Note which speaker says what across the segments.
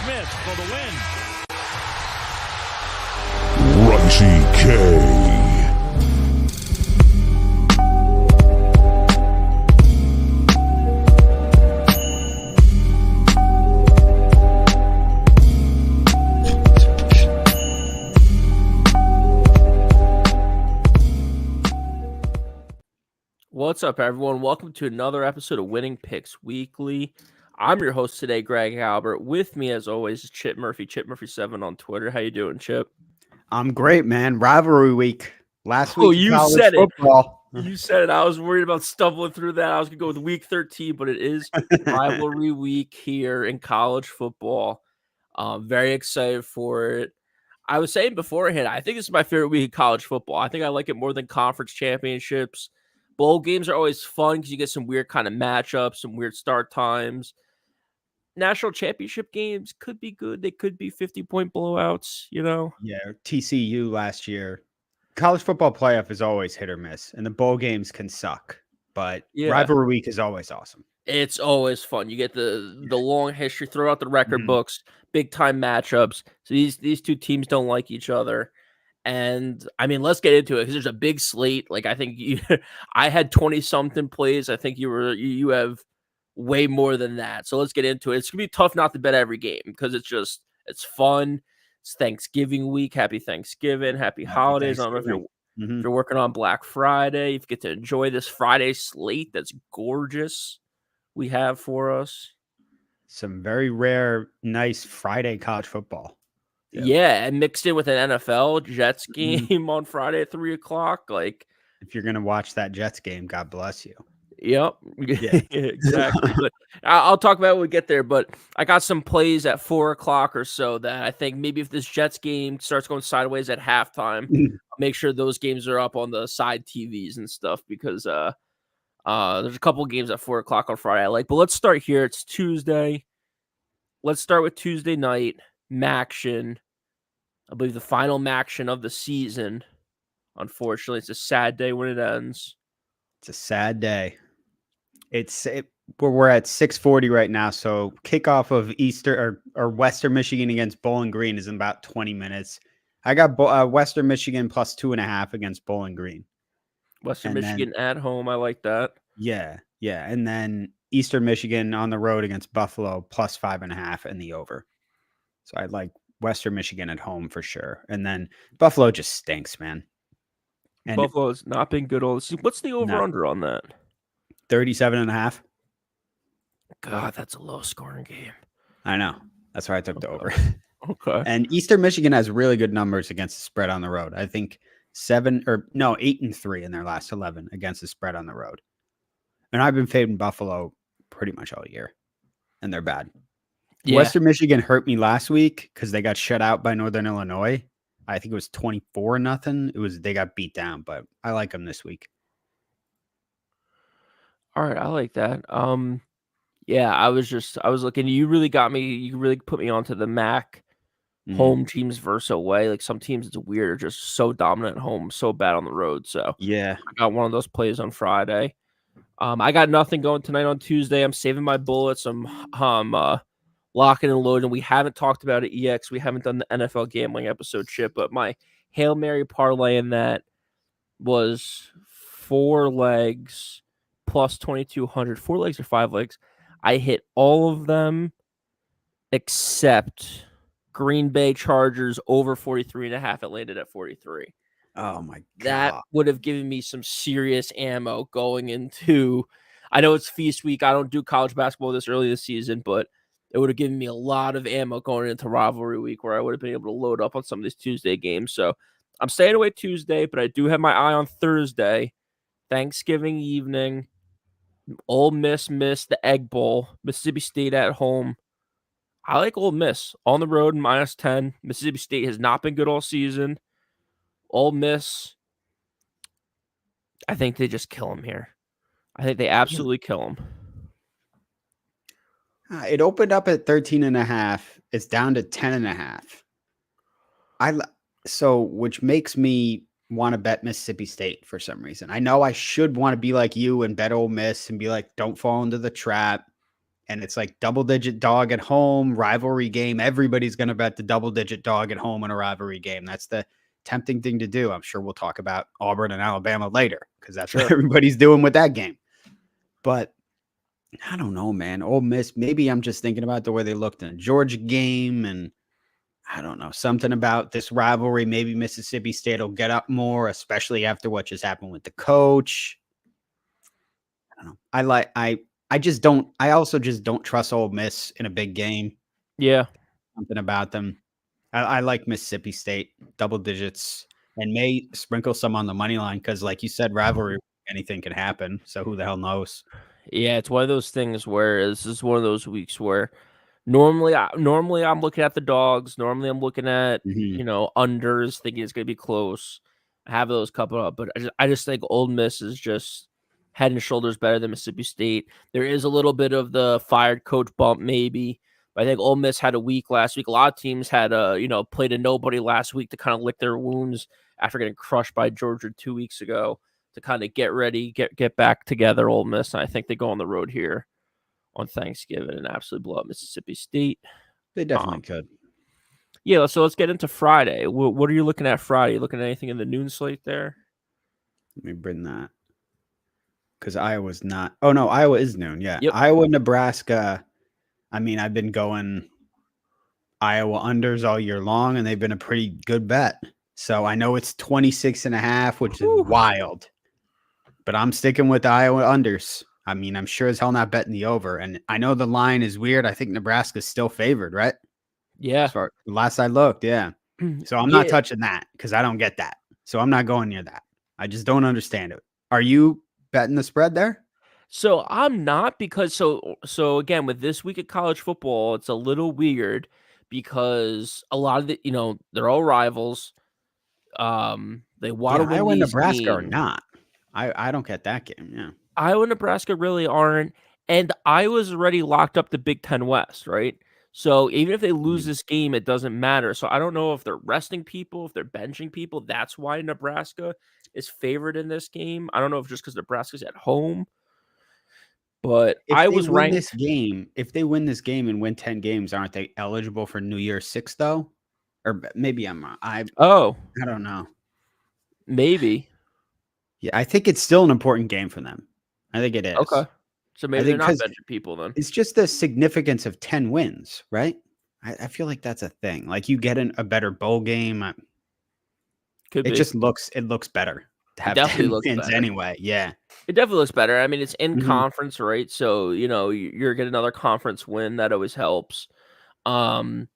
Speaker 1: Smith for the win.
Speaker 2: Raisi K.
Speaker 3: What's up, everyone? Welcome to another episode of Winning Picks Weekly. I'm your host today, Greg Albert. With me, as always, is Chip Murphy, Chip Murphy7 on Twitter. How you doing, Chip?
Speaker 4: I'm great, man. Rivalry week. Last
Speaker 3: Oh,
Speaker 4: week in
Speaker 3: you
Speaker 4: college
Speaker 3: said it.
Speaker 4: football.
Speaker 3: You said it. I was worried about stumbling through that. I was going to go with week 13, but it is rivalry week here in college football. Very excited for it. I was saying beforehand, I think this is my favorite week in college football. I think I like it more than conference championships. Bowl games are always fun because you get some weird kind of matchups, some weird start times. National championship games could be good. They could be 50-point blowouts, you know?
Speaker 4: Yeah, TCU last year. College football playoff is always hit or miss, and the bowl games can suck. But rivalry week is always awesome.
Speaker 3: It's always fun. You get the long history, throw out the record books, big time matchups. So these two teams don't like each other. And I mean, let's get into it because there's a big slate. Like I think I had 20 something plays. I think you have way more than that. So let's get into it. It's gonna be tough not to bet every game because it's fun. It's Thanksgiving week. Happy Thanksgiving. Happy holidays. I don't know if you're working on Black Friday. If you get to enjoy this Friday slate that's gorgeous we have for us.
Speaker 4: Some very rare, nice Friday college football.
Speaker 3: Yeah, and mixed in with an NFL Jets game on Friday at 3:00. Like,
Speaker 4: if you're gonna watch that Jets game, God bless you.
Speaker 3: Yep. Yeah, exactly. But I'll talk about it when we get there. But I got some plays at 4:00 or so that I think maybe if this Jets game starts going sideways at halftime, I'll make sure those games are up on the side TVs and stuff because there's a couple games at 4:00 on Friday I like. But let's start here. It's Tuesday. Let's start with Tuesday night. Maction, I believe the final Maction of the season. Unfortunately, it's a sad day when it ends.
Speaker 4: It's a sad day. We're at 6:40 right now, so kickoff of Easter or Western Michigan against Bowling Green is in about 20 minutes. I got Western Michigan plus 2.5 against Bowling Green.
Speaker 3: Western Michigan at home, I like that.
Speaker 4: Yeah, and then Eastern Michigan on the road against Buffalo plus 5.5 in the over. So I like Western Michigan at home for sure. And then Buffalo just stinks, man.
Speaker 3: And Buffalo has not been good all this season. What's the over-under on that?
Speaker 4: 37.5.
Speaker 3: God, that's a low-scoring game.
Speaker 4: I know. That's why I took the over.
Speaker 3: Okay.
Speaker 4: And Eastern Michigan has really good numbers against the spread on the road. I think 8-3 in their last 11 against the spread on the road. And I've been fading Buffalo pretty much all year. And they're bad. Yeah. Western Michigan hurt me last week because they got shut out by Northern Illinois. I think it was 24-0. They got beat down, but I like them this week.
Speaker 3: All right, I like that. Yeah, I was looking. You really got me. You really put me onto the MAC home teams versus away. Like some teams, it's weird, are just so dominant at home, so bad on the road. So
Speaker 4: yeah,
Speaker 3: I got one of those plays on Friday. I got nothing going tonight on Tuesday. I'm saving my bullets. I'm locking and loading. We haven't talked about it yet because we haven't done the NFL gambling episode shit, but my Hail Mary parlay in that was 4 legs plus 2,200. 4 legs or 5 legs. I hit all of them except Green Bay Chargers over 43.5. It landed at 43.
Speaker 4: Oh my God.
Speaker 3: That would have given me some serious ammo going into, I know it's feast week. I don't do college basketball this early this season, but it would have given me a lot of ammo going into rivalry week where I would have been able to load up on some of these Tuesday games. So I'm staying away Tuesday, but I do have my eye on Thursday, Thanksgiving evening. Ole Miss missed the Egg Bowl. Mississippi State at home. I like Ole Miss on the road -10. Mississippi State has not been good all season. Ole Miss, I think they just kill them here. I think they absolutely kill them.
Speaker 4: It opened up at 13.5. It's down to 10.5. Which makes me want to bet Mississippi State for some reason. I know I should want to be like you and bet Ole Miss and be like, don't fall into the trap. and it's like double-digit dog at home, rivalry game. Everybody's going to bet the double-digit dog at home in a rivalry game. That's the tempting thing to do. I'm sure we'll talk about Auburn and Alabama later because that's what everybody's doing with that game. But I don't know, man. Ole Miss, maybe I'm just thinking about the way they looked in the Georgia game, and I don't know, something about this rivalry. Maybe Mississippi State will get up more, especially after what just happened with the coach. I don't know. I also just don't trust Ole Miss in a big game.
Speaker 3: Yeah.
Speaker 4: Something about them. I like Mississippi State double digits and may sprinkle some on the money line because, like you said, rivalry, anything can happen. So who the hell knows?
Speaker 3: Yeah, it's one of those things where this is one of those weeks where normally I'm looking at the dogs. Normally I'm looking at unders, thinking it's gonna be close. I have those couple up, but I just think Ole Miss is just head and shoulders better than Mississippi State. There is a little bit of the fired coach bump, maybe. But I think Ole Miss had a week last week. A lot of teams had played a nobody last week to kind of lick their wounds after getting crushed by Georgia 2 weeks ago to kind of get ready, get back together. Ole Miss, and I think they go on the road here on Thanksgiving and absolutely blow up Mississippi State.
Speaker 4: They definitely could.
Speaker 3: Yeah, so let's get into Friday. What are you looking at Friday? You looking at anything in the noon slate there?
Speaker 4: Let me bring that. Because Iowa's not. Oh, no, Iowa is noon. Yeah.
Speaker 3: Yep.
Speaker 4: Iowa, Nebraska. I mean, I've been going Iowa unders all year long, and they've been a pretty good bet. So I know it's 26.5, which is wild. But I'm sticking with the Iowa unders. I mean, I'm sure as hell not betting the over. And I know the line is weird. I think Nebraska's still favored, right?
Speaker 3: Yeah.
Speaker 4: As far, last I looked, yeah. So I'm not touching that because I don't get that. So I'm not going near that. I just don't understand it. Are you betting the spread there?
Speaker 3: So I'm not because so again with this week of college football, it's a little weird because a lot of the they're all rivals. They want to win
Speaker 4: Iowa and
Speaker 3: these
Speaker 4: Nebraska
Speaker 3: games.
Speaker 4: are not. I don't get that game. Yeah.
Speaker 3: Iowa and Nebraska really aren't, and Iowa's already locked up the Big Ten West, right? So even if they lose this game, it doesn't matter. So I don't know if they're resting people, if they're benching people. That's why Nebraska is favored in this game. I don't know if just because Nebraska's at home, but
Speaker 4: If
Speaker 3: I
Speaker 4: they
Speaker 3: was
Speaker 4: win
Speaker 3: ranked.
Speaker 4: this game, if they win this game and win 10 games, aren't they eligible for New Year's Six though? Or maybe I'm wrong. I don't know.
Speaker 3: Maybe.
Speaker 4: Yeah, I think it's still an important game for them. I think it is.
Speaker 3: Okay. So maybe they're not benching people then.
Speaker 4: It's just the significance of 10 wins, right? I feel like that's a thing. Like you get a better bowl game.
Speaker 3: Could
Speaker 4: it
Speaker 3: be.
Speaker 4: just looks better to have 10 wins better. Anyway. Yeah.
Speaker 3: It definitely looks better. I mean, it's in conference, right? So, you're getting another conference win. That always helps. And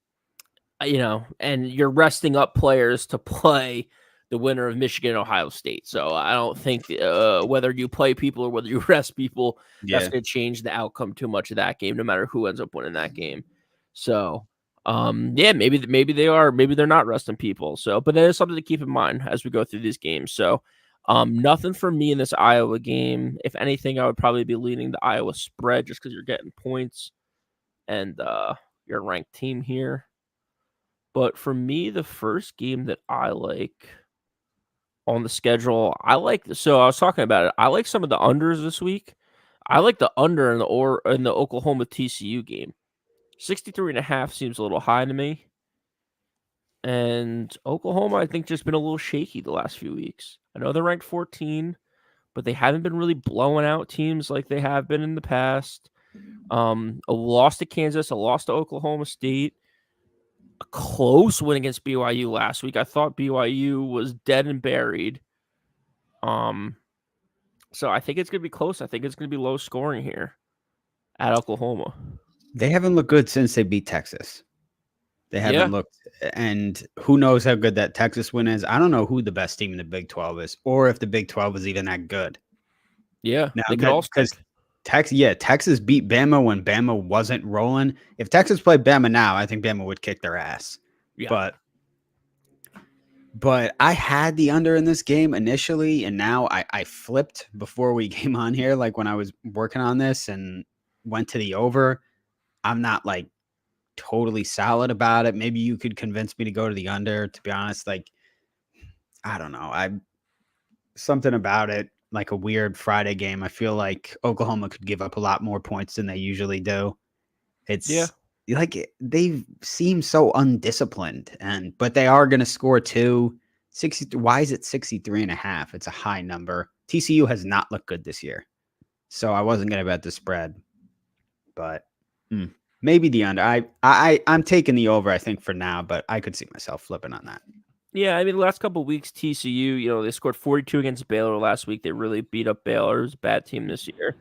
Speaker 3: you're resting up players to play the winner of Michigan and Ohio State. So I don't think whether you play people or whether you rest people, that's going to change the outcome too much of that game, no matter who ends up winning that game. So, maybe they are, maybe they're not resting people. So, but that is something to keep in mind as we go through these games. So, nothing for me in this Iowa game. If anything, I would probably be leaning the Iowa spread just because you're getting points and you're a ranked team here. But for me, the first game that I like on the schedule, so I was talking about it. I like some of the unders this week. I like the under in the Oklahoma TCU game. 63.5 seems a little high to me. And Oklahoma, I think, just been a little shaky the last few weeks. I know they're ranked 14, but they haven't been really blowing out teams like they have been in the past. A loss to Kansas, a loss to Oklahoma State. A close win against BYU last week. I thought BYU was dead and buried. So I think it's going to be close. I think it's going to be low scoring here at Oklahoma.
Speaker 4: They haven't looked good since they beat Texas. They haven't looked, and who knows how good that Texas win is. I don't know who the best team in the Big 12 is, or if the Big 12 is even that good.
Speaker 3: Yeah,
Speaker 4: now,
Speaker 3: they could all
Speaker 4: because Texas beat Bama when Bama wasn't rolling. If Texas played Bama now, I think Bama would kick their ass.
Speaker 3: Yeah.
Speaker 4: But I had the under in this game initially, and now I flipped before we came on here, like when I was working on this and went to the over. I'm not like totally solid about it. Maybe you could convince me to go to the under, to be honest. Like, I don't know. Something about it, like a weird Friday game. I feel like Oklahoma could give up a lot more points than they usually do.
Speaker 3: Yeah.
Speaker 4: It's they seem so undisciplined, but they are going to score 60. Why is it 63.5? It's a high number. TCU has not looked good this year, so I wasn't going to bet the spread, but maybe the under. I'm taking the over, I think, for now, but I could see myself flipping on that.
Speaker 3: Yeah, I mean, the last couple of weeks, TCU, they scored 42 against Baylor last week. They really beat up Baylor. It was a bad team this year.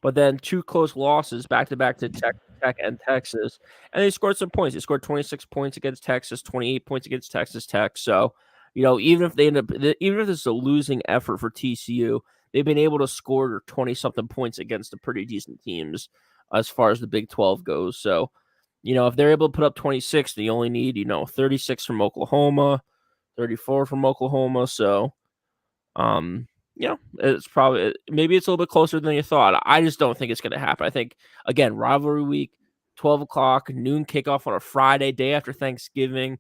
Speaker 3: But then 2 close losses back-to-back to Tech and Texas. And they scored some points. They scored 26 points against Texas, 28 points against Texas Tech. So, even if it's a losing effort for TCU, they've been able to score 20-something points against the pretty decent teams as far as the Big 12 goes. So, if they're able to put up 26, they only need, 36 from Oklahoma, 34 from Oklahoma. So, it's probably maybe it's a little bit closer than you thought. I just don't think it's going to happen. I think, again, rivalry week, 12 o'clock, noon kickoff on a Friday, day after Thanksgiving,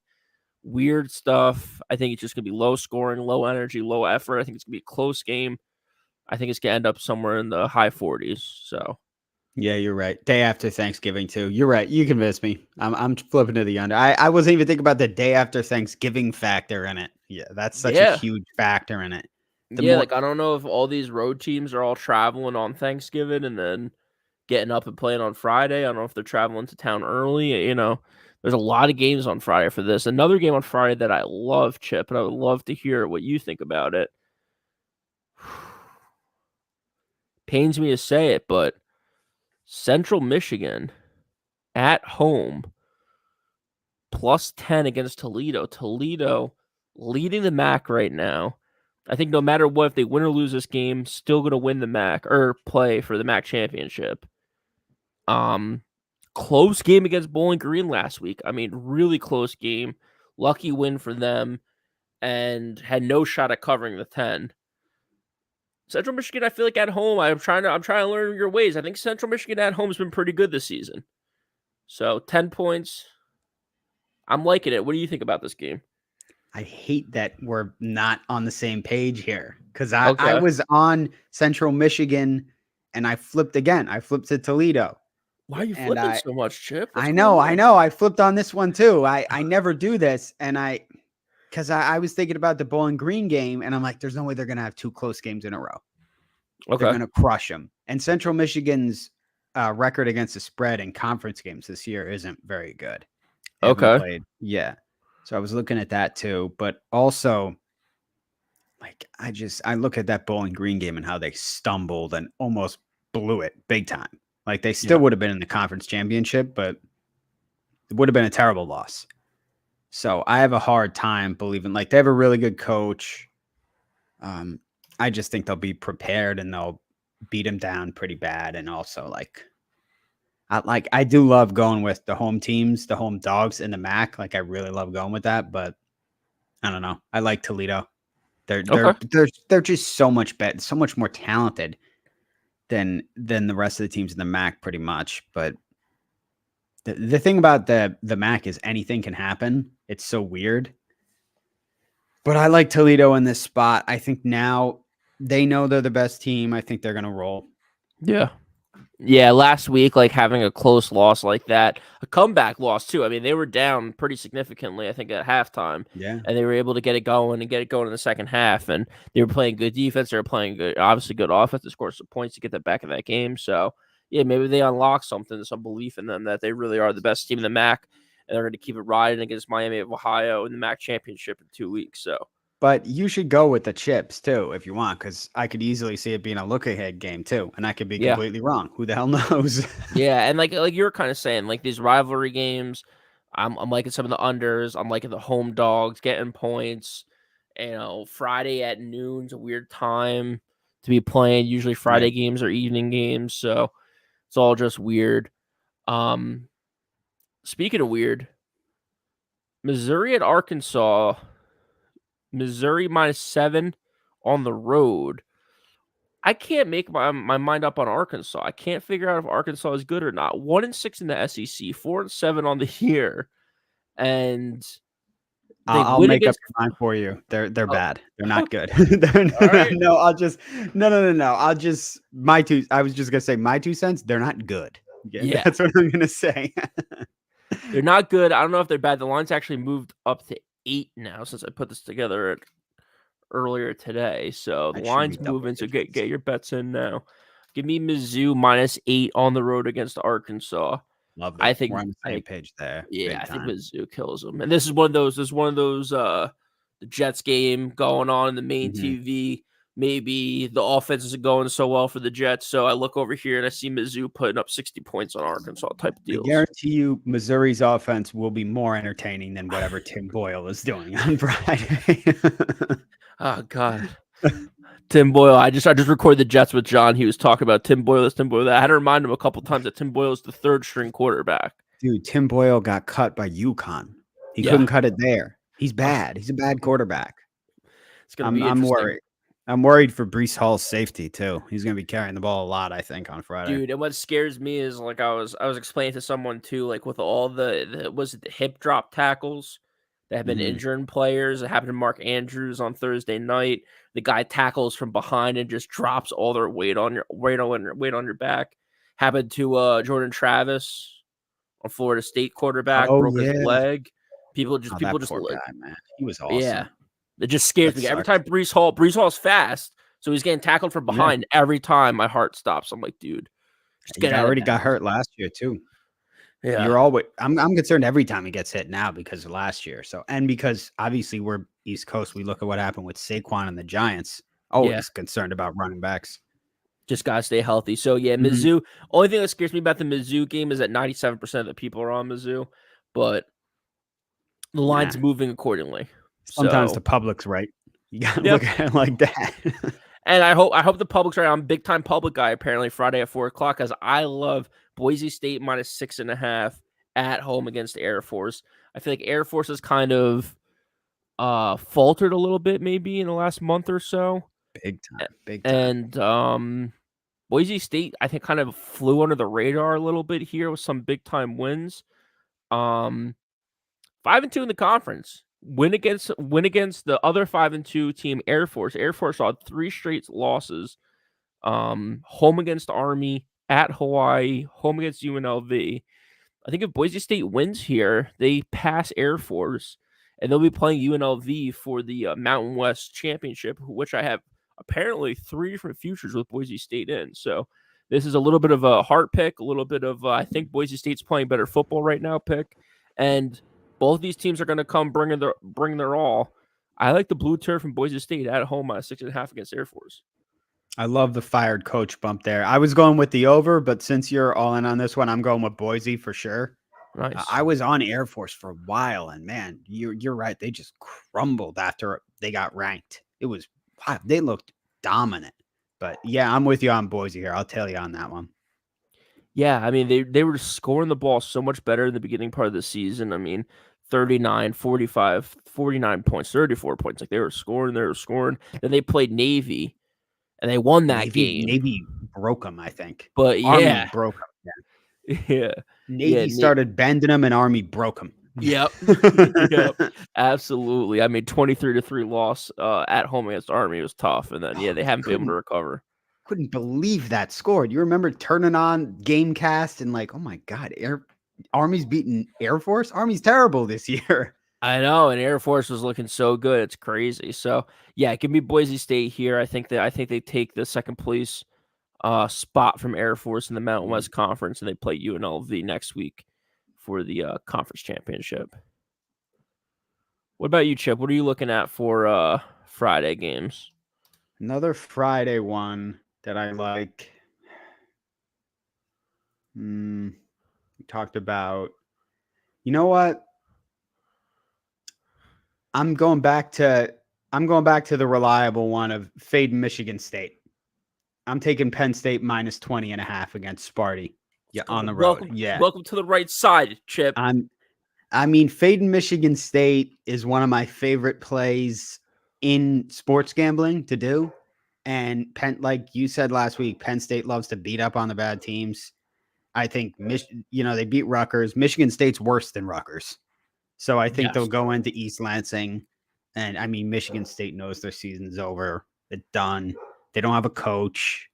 Speaker 3: weird stuff. I think it's just going to be low scoring, low energy, low effort. I think it's going to be a close game. I think it's going to end up somewhere in the high 40s. So,
Speaker 4: yeah, you're right. Day after Thanksgiving too. You're right. You convinced me. I'm flipping to the under. I wasn't even thinking about the day after Thanksgiving factor in it. Yeah, that's such a huge factor in it.
Speaker 3: I don't know if all these road teams are all traveling on Thanksgiving and then getting up and playing on Friday. I don't know if they're traveling to town early. There's a lot of games on Friday for this. Another game on Friday that I love, Chip, and I would love to hear what you think about it. Pains me to say it, but Central Michigan at home +10 against Toledo. Toledo leading the MAC right now. I think no matter what, if they win or lose this game, still going to win the MAC or play for the MAC championship. Close game against Bowling Green last week. I mean, really close game. Lucky win for them, and had no shot at covering the 10. Central Michigan, I feel like at home, I'm trying to learn your ways. I think Central Michigan at home has been pretty good this season. So 10 points. I'm liking it. What do you think about this game?
Speaker 4: I hate that we're not on the same page here because I was on Central Michigan and I flipped again. I flipped to Toledo.
Speaker 3: Why are you flipping so much, Chip?
Speaker 4: I know. I flipped on this one too. I never do this. And because I was thinking about the Bowling Green game and I'm like, there's no way they're going to have 2 close games in a row. Okay. They're going to crush them. And Central Michigan's record against the spread in conference games this year isn't very good. Yeah. So I was looking at that too, but also I look at that Bowling Green game and how they stumbled and almost blew it big time. Like they still would have been in the conference championship, but it would have been a terrible loss. So I have a hard time believing they have a really good coach. I just think they'll be prepared and they'll beat him down pretty bad. And also I do love going with the home teams, the home dogs in the MAC. I really love going with that, but I don't know. I like Toledo. They're just so much better, so much more talented than the rest of the teams in the MAC, pretty much. But the thing about the MAC is anything can happen. It's so weird. But I like Toledo in this spot. I think now they know they're the best team. I think they're gonna roll.
Speaker 3: Yeah. Yeah, last week, having a close loss like that, a comeback loss too. I mean, they were down pretty significantly, I think, at halftime.
Speaker 4: Yeah.
Speaker 3: And they were able to get it going in the second half. And they were playing good defense. They were playing obviously good offense to score some points to get that back in that game. So, yeah, maybe they unlock some belief in them that they really are the best team in the MAC. And they're going to keep it riding against Miami of Ohio in the MAC championship in 2 weeks. So.
Speaker 4: But you should go with the chips too if you want, because I could easily see it being a look-ahead game too, and I could be completely wrong. Who the hell knows?
Speaker 3: Yeah, and like you were kind of saying, these rivalry games, I'm liking some of the unders. I'm liking the home dogs getting points. Friday at noon's a weird time to be playing. Usually Friday games are evening games, so it's all just weird. Speaking of weird, Missouri at Arkansas. Missouri -7 on the road. I can't make my mind up on Arkansas. I can't figure out if Arkansas is good or not. 1-6 in the SEC, 4-7 on the year, and
Speaker 4: I'll make up your mind for you. They're bad. They're not good. No. I was just gonna say my 2 cents. They're not good.
Speaker 3: Yeah.
Speaker 4: That's what I'm gonna say.
Speaker 3: They're not good. I don't know if they're bad. The line's actually moved up to 8 now since I put this together earlier today. So the
Speaker 4: That should be
Speaker 3: line's
Speaker 4: double
Speaker 3: moving. So
Speaker 4: digits.
Speaker 3: get your bets in now. Give me Mizzou -8 on the road against Arkansas.
Speaker 4: Love
Speaker 3: I
Speaker 4: that.
Speaker 3: think
Speaker 4: We're on the
Speaker 3: I
Speaker 4: same
Speaker 3: think
Speaker 4: page there.
Speaker 3: yeah,
Speaker 4: Big
Speaker 3: I think
Speaker 4: time.
Speaker 3: Mizzou kills them. And this is one of those. The Jets game going on in the main
Speaker 4: Mhm.
Speaker 3: TV. Maybe the offense isn't going so well for the Jets, so I look over here and I see Mizzou putting up 60 points on Arkansas type
Speaker 4: I
Speaker 3: deals.
Speaker 4: guarantee you Missouri's offense will be more entertaining than whatever Tim Boyle is doing on Friday.
Speaker 3: Oh God. Tim Boyle. I just recorded the Jets with John. He was talking about Tim Boyle this, Tim Boyle that. I had to remind him a couple times that Tim Boyle is the third string quarterback.
Speaker 4: Dude, Tim Boyle got cut by UConn. He
Speaker 3: Yeah.
Speaker 4: couldn't cut it there. He's bad. He's a bad quarterback.
Speaker 3: It's gonna be
Speaker 4: I'm
Speaker 3: interesting.
Speaker 4: worried. I'm worried for Breece Hall's safety too. He's going to be carrying the ball a lot, I think, on Friday.
Speaker 3: Dude, and what scares me is like I was explaining to someone too, like with all the was it the hip drop tackles that have been
Speaker 4: Mhm.
Speaker 3: injuring players. It happened to Mark Andrews on Thursday night. The guy tackles from behind and just drops all their weight on your back. Happened to Jordan Travis on Florida State quarterback,
Speaker 4: Oh,
Speaker 3: broke his
Speaker 4: yeah.
Speaker 3: leg. People
Speaker 4: Oh,
Speaker 3: just
Speaker 4: that poor guy, man. He was awesome.
Speaker 3: yeah. It just scares
Speaker 4: That
Speaker 3: me. Every
Speaker 4: sucks.
Speaker 3: time Breece Hall's fast, so he's getting tackled from
Speaker 4: Yeah.
Speaker 3: behind. Every time my heart stops. I'm like, dude, just
Speaker 4: He
Speaker 3: get out of
Speaker 4: already
Speaker 3: that.
Speaker 4: got hurt last year too.
Speaker 3: Yeah.
Speaker 4: You're always I'm concerned every time he gets hit now because of last year. So and because obviously we're East Coast, we look at what happened with Saquon and the Giants. Always concerned about running backs.
Speaker 3: Just gotta stay healthy. So yeah,
Speaker 4: Mhm.
Speaker 3: Mizzou. Only thing that scares me about the Mizzou game is that 97% of the people are on Mizzou, but the line's
Speaker 4: Nah.
Speaker 3: moving accordingly.
Speaker 4: Sometimes
Speaker 3: So
Speaker 4: the public's right. You gotta
Speaker 3: yeah.
Speaker 4: look at it like that.
Speaker 3: And I hope the public's right. I'm a big time public guy apparently Friday at 4:00 because I love Boise State -6.5 at home against Air Force. I feel like Air Force has kind of faltered a little bit maybe in the last month or so.
Speaker 4: Big time. Big time.
Speaker 3: And Boise State, I think, kind of flew under the radar a little bit here with some big time wins. 5-2 in the conference. Win against the other 5-2 team, Air Force. Air Force saw 3 straight losses. Home against Army, at Hawaii, home against UNLV. I think if Boise State wins here, they pass Air Force, and they'll be playing UNLV for the Mountain West Championship, which I have apparently 3 different futures with Boise State in. So this is a little bit of a heart pick, a little bit of I think Boise State's playing better football right now pick, and both these teams are going to come bring their all. I like the blue turf from Boise State at home at 6.5 against Air Force.
Speaker 4: I love the fired coach bump there. I was going with the over, but since you're all in on this one, I'm going with Boise for sure.
Speaker 3: Nice.
Speaker 4: I was on Air Force for a while, and man, you're right. They just crumbled after they got ranked. It was wow, they looked dominant. But yeah, I'm with you on Boise here. I'll tell you on that one.
Speaker 3: Yeah, I mean, they were scoring the ball so much better in the beginning part of the season. I mean, 39, 45, 49 points, 34 points. Like they were scoring. Then they played Navy, and they won that game.
Speaker 4: Navy broke them, I think.
Speaker 3: But
Speaker 4: Army
Speaker 3: yeah,
Speaker 4: broke them.
Speaker 3: yeah,
Speaker 4: Navy started bending them, and Army broke them.
Speaker 3: Yep, yep, absolutely. I mean, 23-3 loss at home against Army was tough, and then they haven't been able to recover.
Speaker 4: Couldn't believe that score. Do you remember turning on Gamecast and like, oh my God, Army's beating Air Force? Army's terrible this year.
Speaker 3: I know, and Air Force was looking so good. It's crazy. So yeah, give me Boise State here. I think they take the second place spot from Air Force in the Mountain West Conference, and they play UNLV next week for the conference championship. What about you, Chip? What are you looking at for Friday games?
Speaker 4: Another Friday one that I like. We talked about. You know what? I'm going back to the reliable one of fading Michigan State. I'm taking Penn State -20.5 against Sparty. Yeah, on the road.
Speaker 3: Welcome to the right side, Chip.
Speaker 4: I mean, fading Michigan State is one of my favorite plays in sports gambling to do. And like you said last week, Penn State loves to beat up on the bad teams. I think they beat Rutgers. Michigan State's worse than Rutgers. So I think they'll go into East Lansing. And I mean, Michigan State knows their season's over. It's done. They don't have a coach.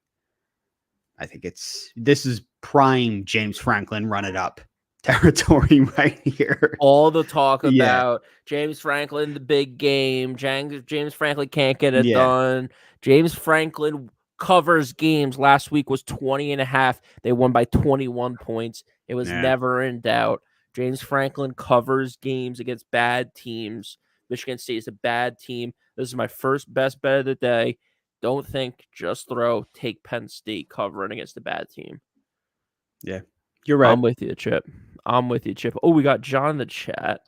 Speaker 4: I think this is prime James Franklin run it up territory right here.
Speaker 3: All the talk
Speaker 4: Yeah.
Speaker 3: about James Franklin, the big game. James Franklin can't get it
Speaker 4: Yeah.
Speaker 3: done. James Franklin covers games. Last week was 20.5. They won by 21 points. It was
Speaker 4: Yeah.
Speaker 3: never in doubt. James Franklin covers games against bad teams. Michigan State is a bad team. This is my first best bet of the day. Don't think, just throw. Take Penn State covering against a bad team.
Speaker 4: Yeah. You're right.
Speaker 3: I'm with you, Chip. Oh, we got John in the chat.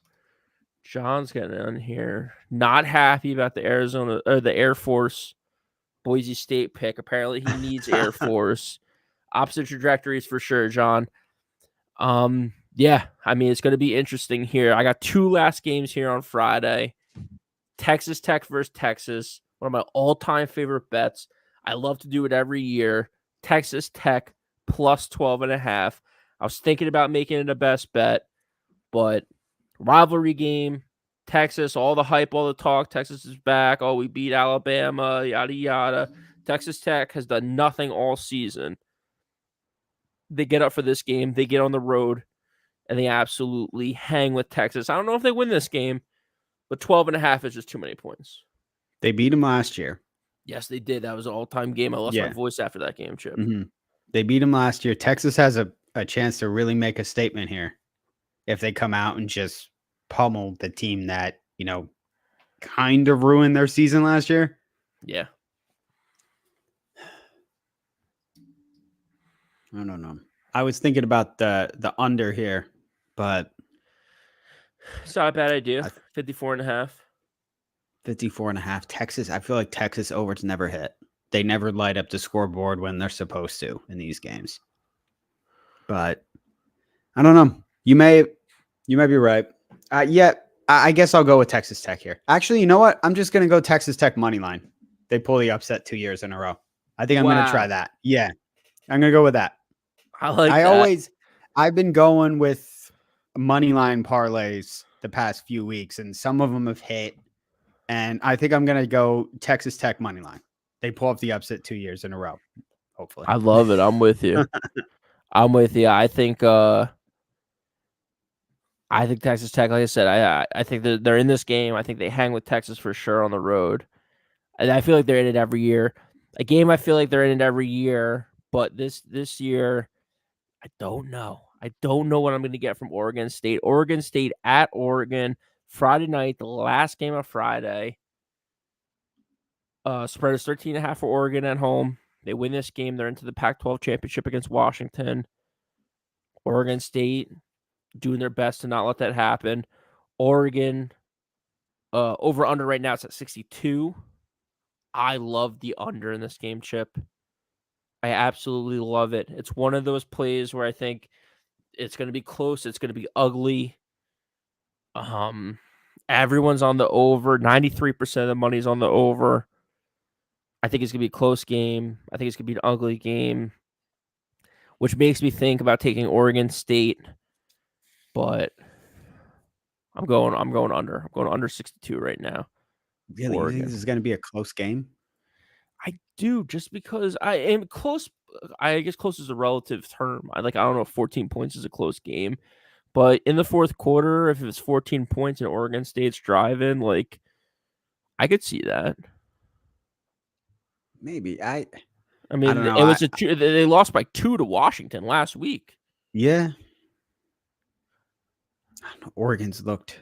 Speaker 3: John's getting on here. Not happy about the Air Force Boise State pick. Apparently he needs Air Force. Opposite trajectories for sure, John. Yeah, I mean, it's going to be interesting here. I got two last games here on Friday. Texas Tech versus Texas. One of my all-time favorite bets. I love to do it every year. Texas Tech plus 12.5. I was thinking about making it a best bet, but rivalry game, Texas, all the hype, all the talk. Texas is back. Oh, we beat Alabama, yada, yada. Texas Tech has done nothing all season. They get up for this game. They get on the road, and they absolutely hang with Texas. I don't know if they win this game, but 12.5 is just too many points.
Speaker 4: They beat him last year.
Speaker 3: Yes, they did. That was an all-time game. I lost my voice after that game, Chip.
Speaker 4: Mm-hmm. They beat him last year. Texas has a chance to really make a statement here if they come out and just pummel the team that, kind of ruined their season last year.
Speaker 3: Yeah.
Speaker 4: I don't know. I was thinking about the under here, but
Speaker 3: it's not a bad idea. 54.5.
Speaker 4: 54.5. Texas. I feel like Texas overs never hit. They never light up the scoreboard when they're supposed to in these games. But I don't know. You may be right. I guess I'll go with Texas Tech here. Actually, you know what? I'm just going to go Texas Tech money line. They pull the upset 2 years in a row. I think I'm going to try that. Yeah. I'm going to go with that.
Speaker 3: I like that.
Speaker 4: I've been going with money line parlays the past few weeks, and some of them have hit. And I think I'm going to go Texas Tech money line. They pull off the upset 2 years in a row, hopefully.
Speaker 3: I love it. I'm with you. I think Texas Tech, like I said, I think that they're in this game. I think they hang with Texas for sure on the road. And I feel like they're in it every year. A game I feel like they're in it every year, but this year, I don't know. I don't know what I'm going to get from Oregon State. Oregon State at Oregon, Friday night, the last game of Friday. Spread is 13.5 for Oregon at home. They win this game. They're into the Pac-12 championship against Washington. Oregon State doing their best to not let that happen. Oregon, over under right now, it's at 62. I love the under in this game, Chip. I absolutely love it. It's one of those plays where I think it's going to be close. It's going to be ugly. Everyone's on the over. 93% of the money's on the over. I think it's going to be a close game. I think it's going to be an ugly game, which makes me think about taking Oregon State. But I'm going under. I'm going under 62 right now.
Speaker 4: Really? You think this is going to be a close game?
Speaker 3: I do, just because I am close. I guess close is a relative term. I don't know if 14 points is a close game, but in the fourth quarter, if it's 14 points and Oregon State's driving, I could see that.
Speaker 4: Maybe. I
Speaker 3: mean,
Speaker 4: I don't know.
Speaker 3: It was they lost by 2 to Washington last week.
Speaker 4: Yeah. I don't know. Oregon's looked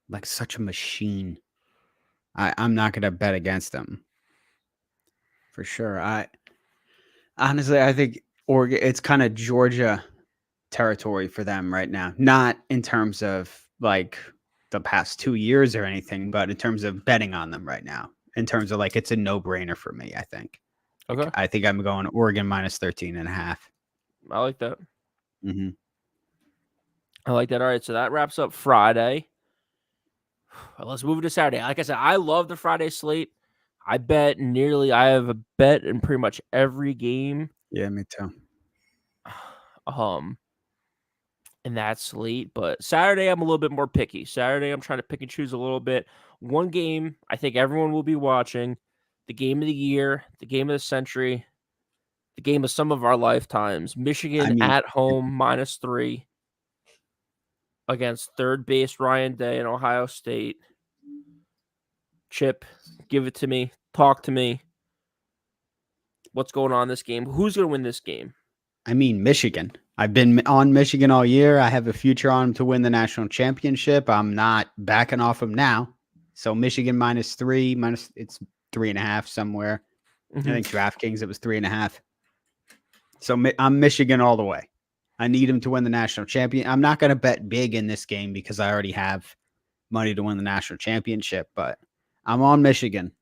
Speaker 4: like such a machine. I'm not going to bet against them. For sure. Honestly, I think Oregon, it's kind of Georgia territory for them right now. Not in terms of the past 2 years or anything, but in terms of betting on them right now. In terms of it's a no-brainer for me, I think.
Speaker 3: Okay.
Speaker 4: I think I'm going Oregon minus 13.5.
Speaker 3: I like that.
Speaker 4: Mm-hmm.
Speaker 3: I like that. All right, so that wraps up Friday. Let's move to Saturday. Like I said, I love the Friday slate. I have a bet in pretty much every game.
Speaker 4: Yeah, me too.
Speaker 3: In that slate, but Saturday I'm a little bit more picky. Saturday I'm trying to pick and choose a little bit. One game I think everyone will be watching, the game of the year, the game of the century, the game of some of our lifetimes. Michigan at home -3 against third base Ryan Day in Ohio State. Chip, give it to me. Talk to me. What's going on in this game? Who's going to win this game?
Speaker 4: I mean, Michigan. I've been on Michigan all year. I have a future on them to win the national championship. I'm not backing off them now. So Michigan -3, it's 3.5 somewhere. I think DraftKings, it was 3.5. So I'm Michigan all the way. I need them to win the national champion. I'm not going to bet big in this game because I already have money to win the national championship, but I'm on Michigan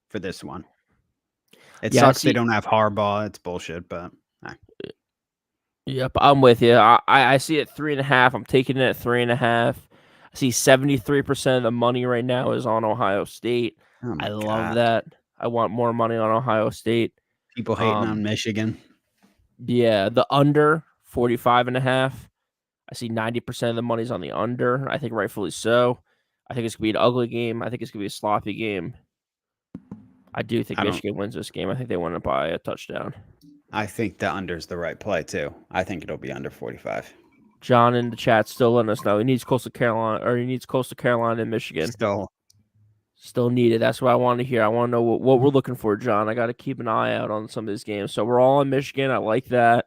Speaker 4: for this one. It sucks they don't have Harbaugh. It's bullshit, but
Speaker 3: Yep, I'm with you. I see it 3.5. I'm taking it at 3.5. I see 73% of the money right now is on Ohio State. I love that. I want more money on Ohio State.
Speaker 4: People hating on Michigan.
Speaker 3: Yeah, the under 45.5. I see 90% of the money's on the under. I think rightfully so. I think it's gonna be an ugly game. I think it's gonna be a sloppy game. I do think Michigan wins this game. I think they win it by a touchdown.
Speaker 4: I think the under is the right play too. I think it'll be under 45.
Speaker 3: John in the chat still letting us know he needs Coastal Carolina, or he needs Coastal Carolina and Michigan. Still needed. That's what I want to hear. I want to know what we're looking for, John. I got to keep an eye out on some of these games. So we're all in Michigan. I like that.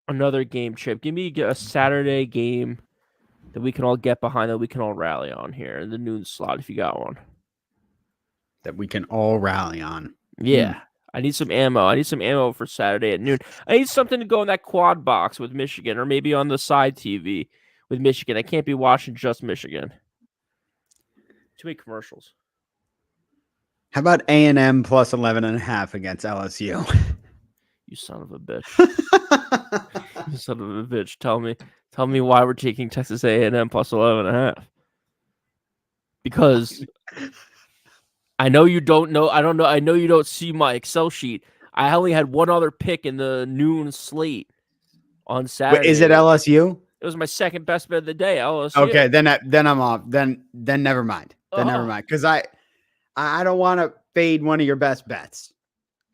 Speaker 3: Another game, Chip. Give me a Saturday game that we can all get behind, that we can all rally on here in the noon slot if you got one.
Speaker 4: That we can all rally on.
Speaker 3: Yeah. I need some ammo. I need some ammo for Saturday at noon. I need something to go in that quad box with Michigan, or maybe on the side TV with Michigan. I can't be watching just Michigan. Too many commercials.
Speaker 4: How about A&M plus 11.5 against LSU?
Speaker 3: You son of a bitch. You son of a bitch. Tell me why we're taking Texas A&M plus 11.5. Because I know you don't know. I know you don't see my Excel sheet. I only had one other pick in the noon slate on Saturday.
Speaker 4: Wait, is it LSU?
Speaker 3: It was my second best bet of the day. LSU.
Speaker 4: Okay, then I'm off. Then never mind. Never mind. Because I don't want to fade one of your best bets.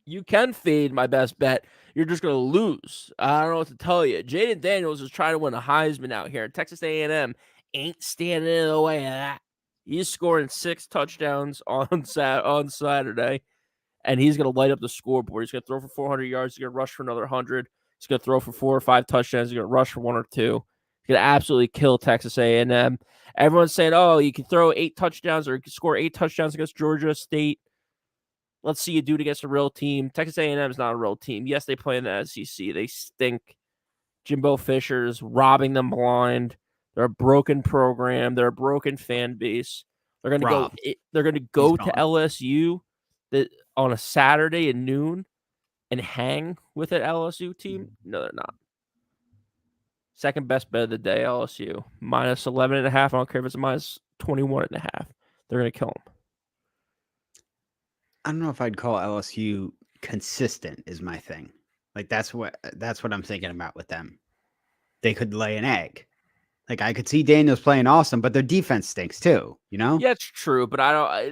Speaker 3: You can fade my best bet. You're just going to lose. I don't know what to tell you. Jaden Daniels is trying to win a Heisman out here. Texas A&M ain't standing in the way of that. He's scoring 6 touchdowns on Saturday, and he's going to light up the scoreboard. He's going to throw for 400 yards. He's going to rush for another 100. He's going to throw for 4 or 5 touchdowns. He's going to rush for 1 or 2. He's going to absolutely kill Texas A&M. Everyone's saying, oh, you can throw 8 touchdowns or you can score 8 touchdowns against Georgia State. Let's see you do it against a real team. Texas A&M is not a real team. Yes, they play in the SEC. They stink. Jimbo Fisher's robbing them blind. They're a broken program. They're a broken fan base. They're going to go. They're going to go to LSU on a Saturday at noon and hang with an LSU team. No, they're not. Second best bet of the day, LSU minus 11.5. I don't care if it's minus 21.5. They're going to kill them.
Speaker 4: I don't know if I'd call LSU consistent. Is my thing. Like that's what I'm thinking about with them. They could lay an egg. Like I could see Daniels playing awesome, but their defense stinks too, you know?
Speaker 3: Yeah, it's true, but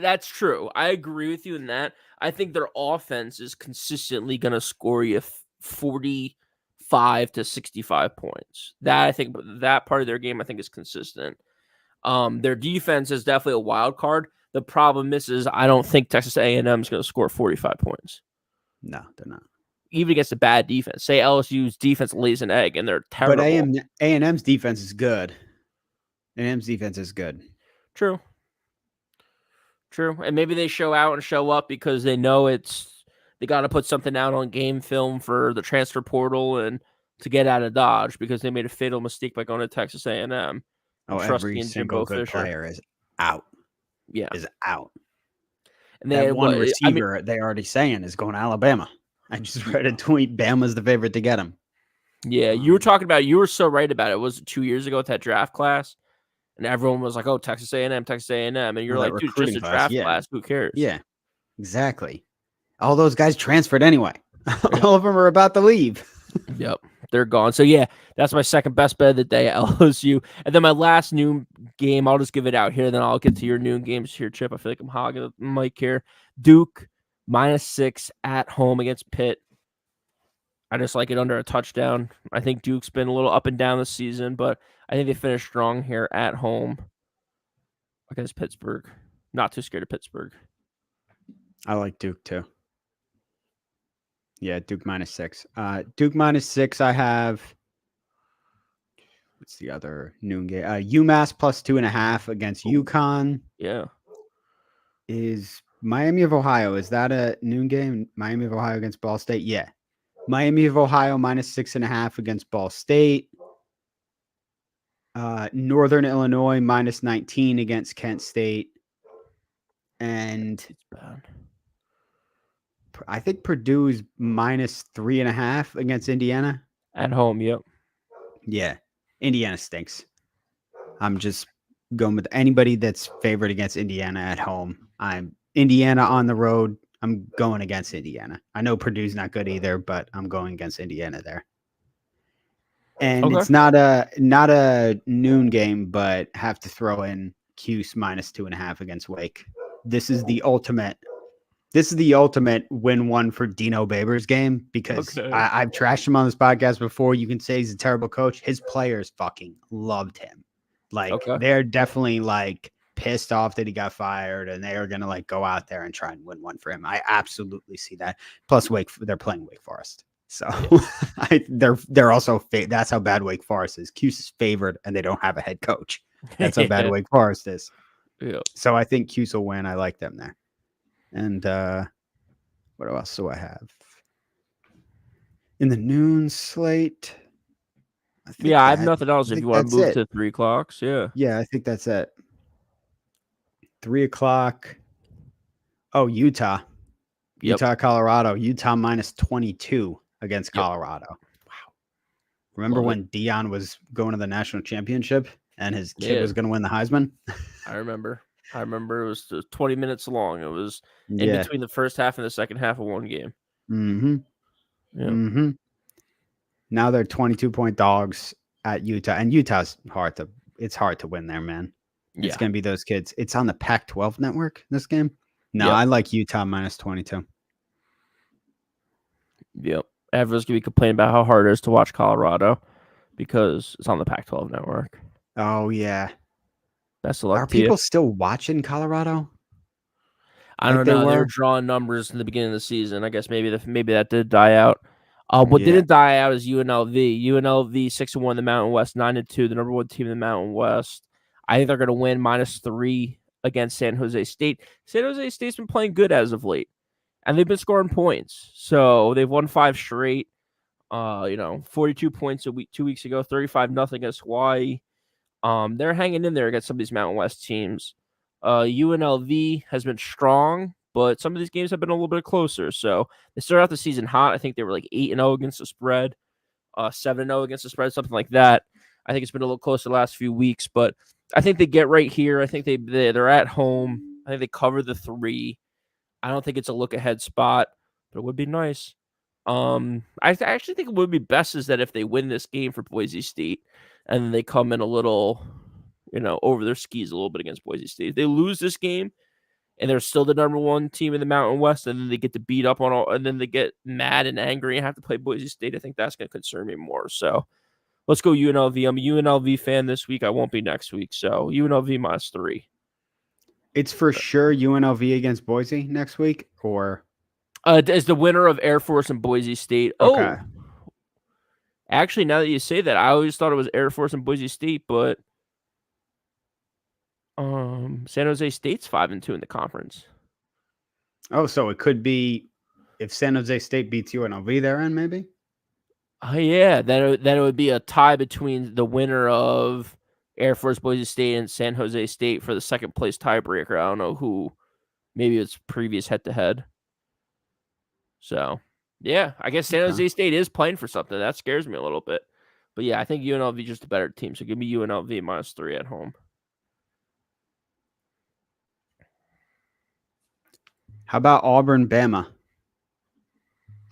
Speaker 3: that's true. I agree with you in that. I think their offense is consistently going to score you 45 to 65 points. That part of their game I think is consistent. Their defense is definitely a wild card. The problem is I don't think Texas A&M is going to score 45 points.
Speaker 4: No, they're not.
Speaker 3: Even against a bad defense. Say LSU's defense lays an egg and they're terrible.
Speaker 4: But A&M's defense is good. A&M's defense is good.
Speaker 3: True. And maybe they show out and show up because they know they got to put something out on game film for the transfer portal and to get out of Dodge because they made a fatal mistake by going to Texas A&M.
Speaker 4: Every single good player is out.
Speaker 3: Yeah.
Speaker 4: Is out.
Speaker 3: And
Speaker 4: that one receiver they already saying is going to Alabama. I just read a tweet. Bama's the favorite to get him.
Speaker 3: Yeah, you were so right about it. It was 2 years ago at that draft class, and everyone was like, "Oh, Texas A&M," and you're like, "Dude, just a draft class. Who cares?"
Speaker 4: Yeah, exactly. All those guys transferred anyway. All of them are about to leave.
Speaker 3: Yep, they're gone. So yeah, that's my second best bet of the day at LSU, and then my last noon game. I'll just give it out here, then I'll get to your noon games here, Chip. I feel like I'm hogging the mic here. Duke -6 at home against Pitt. I just like it under a touchdown. I think Duke's been a little up and down this season, but I think they finished strong here at home against Pittsburgh. Not too scared of Pittsburgh.
Speaker 4: I like Duke too. Yeah, Duke -6. Duke -6. I have. What's the other noon game? UMass +2.5 against UConn.
Speaker 3: Yeah.
Speaker 4: Is Miami of Ohio. Is that a noon game? Miami of Ohio against Ball State? Yeah. Miami of Ohio -6.5 against Ball State. Northern Illinois -19 against Kent State. And
Speaker 3: It's bad.
Speaker 4: I think Purdue is -3.5 against Indiana.
Speaker 3: At home, yep.
Speaker 4: Yeah. Indiana stinks. I'm just going with anybody that's favored against Indiana at home. I'm Indiana on the road. I'm going against Indiana. I know Purdue's not good either, but I'm going against Indiana there. And
Speaker 3: Okay.
Speaker 4: it's not a noon game, but have to throw in Cuse -2.5 against Wake. This is the ultimate win one for Dino Babers game because
Speaker 3: Okay.
Speaker 4: I've trashed him on this podcast before. You can say he's a terrible coach. His players fucking loved him. Like
Speaker 3: Okay.
Speaker 4: they're definitely like pissed off that he got fired, and they are gonna like go out there and try and win one for him. I absolutely see that. Plus, they're playing Wake Forest, so they're also that's how bad Wake Forest is. Cuse is favored, and they don't have a head coach. That's how bad Wake Forest is.
Speaker 3: Yeah.
Speaker 4: So I think Cuse will win. I like them there. And what else do I have? In the noon slate.
Speaker 3: I have nothing else if you want to move to 3 o'clocks. Yeah.
Speaker 4: Yeah, I think that's it. 3 o'clock. Oh, Utah.
Speaker 3: Yep.
Speaker 4: Utah, Colorado. Utah -22 against Colorado. Wow. Remember when Dion was going to the national championship and his kid was going to win the Heisman?
Speaker 3: I remember. It was 20 minutes long. It was in between the first half and the second half of one game.
Speaker 4: Mm-hmm.
Speaker 3: Yeah.
Speaker 4: Mm-hmm. Now they're 22-point dogs at Utah, and Utah's hard to win there, man.
Speaker 3: Yeah.
Speaker 4: It's going to be those kids. It's on the Pac-12 network, this game. No, I like Utah -22.
Speaker 3: Yep. Everyone's going to be complaining about how hard it is to watch Colorado because it's on the Pac-12 network.
Speaker 4: Oh, yeah.
Speaker 3: Best of luck
Speaker 4: Are
Speaker 3: to you.
Speaker 4: people still watching Colorado?
Speaker 3: I don't know. They were drawing numbers in the beginning of the season. I guess maybe that did die out. What didn't die out is UNLV. UNLV 6-1 in the Mountain West, 9-2, the number 1 team in the Mountain West. I think they're going to win -3 against San Jose State. San Jose State's been playing good as of late, and they've been scoring points. So they've won 5 straight. 42 points 2 weeks ago, 35-0 against Hawaii. They're hanging in there against some of these Mountain West teams. UNLV has been strong, but some of these games have been a little bit closer. So they started out the season hot. I think they were like 8-0 against the spread, 7-0 against the spread, something like that. I think it's been a little closer the last few weeks, but I think they get right here. I think they're at home. I think they cover the 3. I don't think it's a look ahead spot, but it would be nice. I actually think it would be best is that if they win this game for Boise State and then they come in a little, over their skis a little bit against Boise State. If they lose this game and they're still the number 1 team in the Mountain West and then they get to beat up on all, and then they get mad and angry and have to play Boise State, I think that's going to concern me more. So let's go UNLV. I'm a UNLV fan this week. I won't be next week. So UNLV -3.
Speaker 4: It's for sure UNLV against Boise next week, or
Speaker 3: is the winner of Air Force and Boise State.
Speaker 4: Okay.
Speaker 3: Oh, actually, now that you say that, I always thought it was Air Force and Boise State, but San Jose State's 5-2 in the conference.
Speaker 4: Oh, so it could be if San Jose State beats UNLV there, and maybe.
Speaker 3: Yeah, that it would be a tie between the winner of Air Force, Boise State, and San Jose State for the second place tiebreaker. I don't know who. Maybe it's previous head-to-head. So, yeah, I guess San Jose State is playing for something. That scares me a little bit. But, yeah, I think UNLV is just a better team. So, give me UNLV -3 at home.
Speaker 4: How about Auburn, Bama?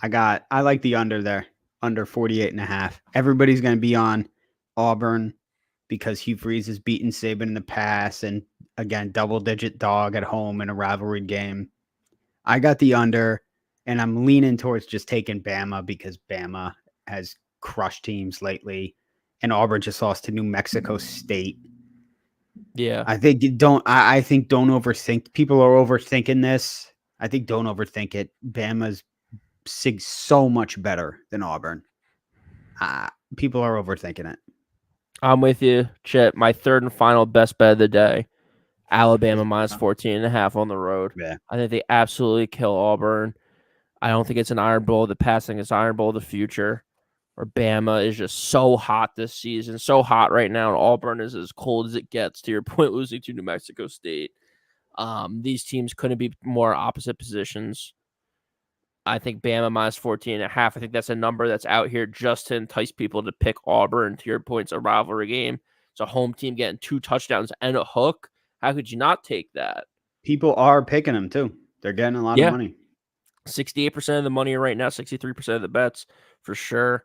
Speaker 4: I like the under there, under 48.5. Everybody's going to be on Auburn because Hugh Freeze has beaten Saban in the past. And, again, double-digit dog at home in a rivalry game. I got the under, and I'm leaning towards just taking Bama because Bama has crushed teams lately, and Auburn just lost to New Mexico State.
Speaker 3: Yeah.
Speaker 4: I think I think don't overthink. People are overthinking this. I think don't overthink it. Bama's so much better than Auburn. People are overthinking it.
Speaker 3: I'm with you, Chip. My third and final best bet of the day. Alabama minus 14.5 on the road.
Speaker 4: Yeah.
Speaker 3: I think they absolutely kill Auburn. I don't think it's an Iron Bowl of the past. I think it's Iron Bowl of the future. Or Bama is just so hot this season, so hot right now, and Auburn is as cold as it gets. To your point, losing to New Mexico State. These teams couldn't be more opposite positions. I think Bama minus 14.5. I think that's a number that's out here just to entice people to pick Auburn. To your point, it's a rivalry game. It's a home team getting 2 touchdowns and a hook. How could you not take that?
Speaker 4: People are picking them too. They're getting a lot of money.
Speaker 3: 68% of the money right now, 63% of the bets for sure.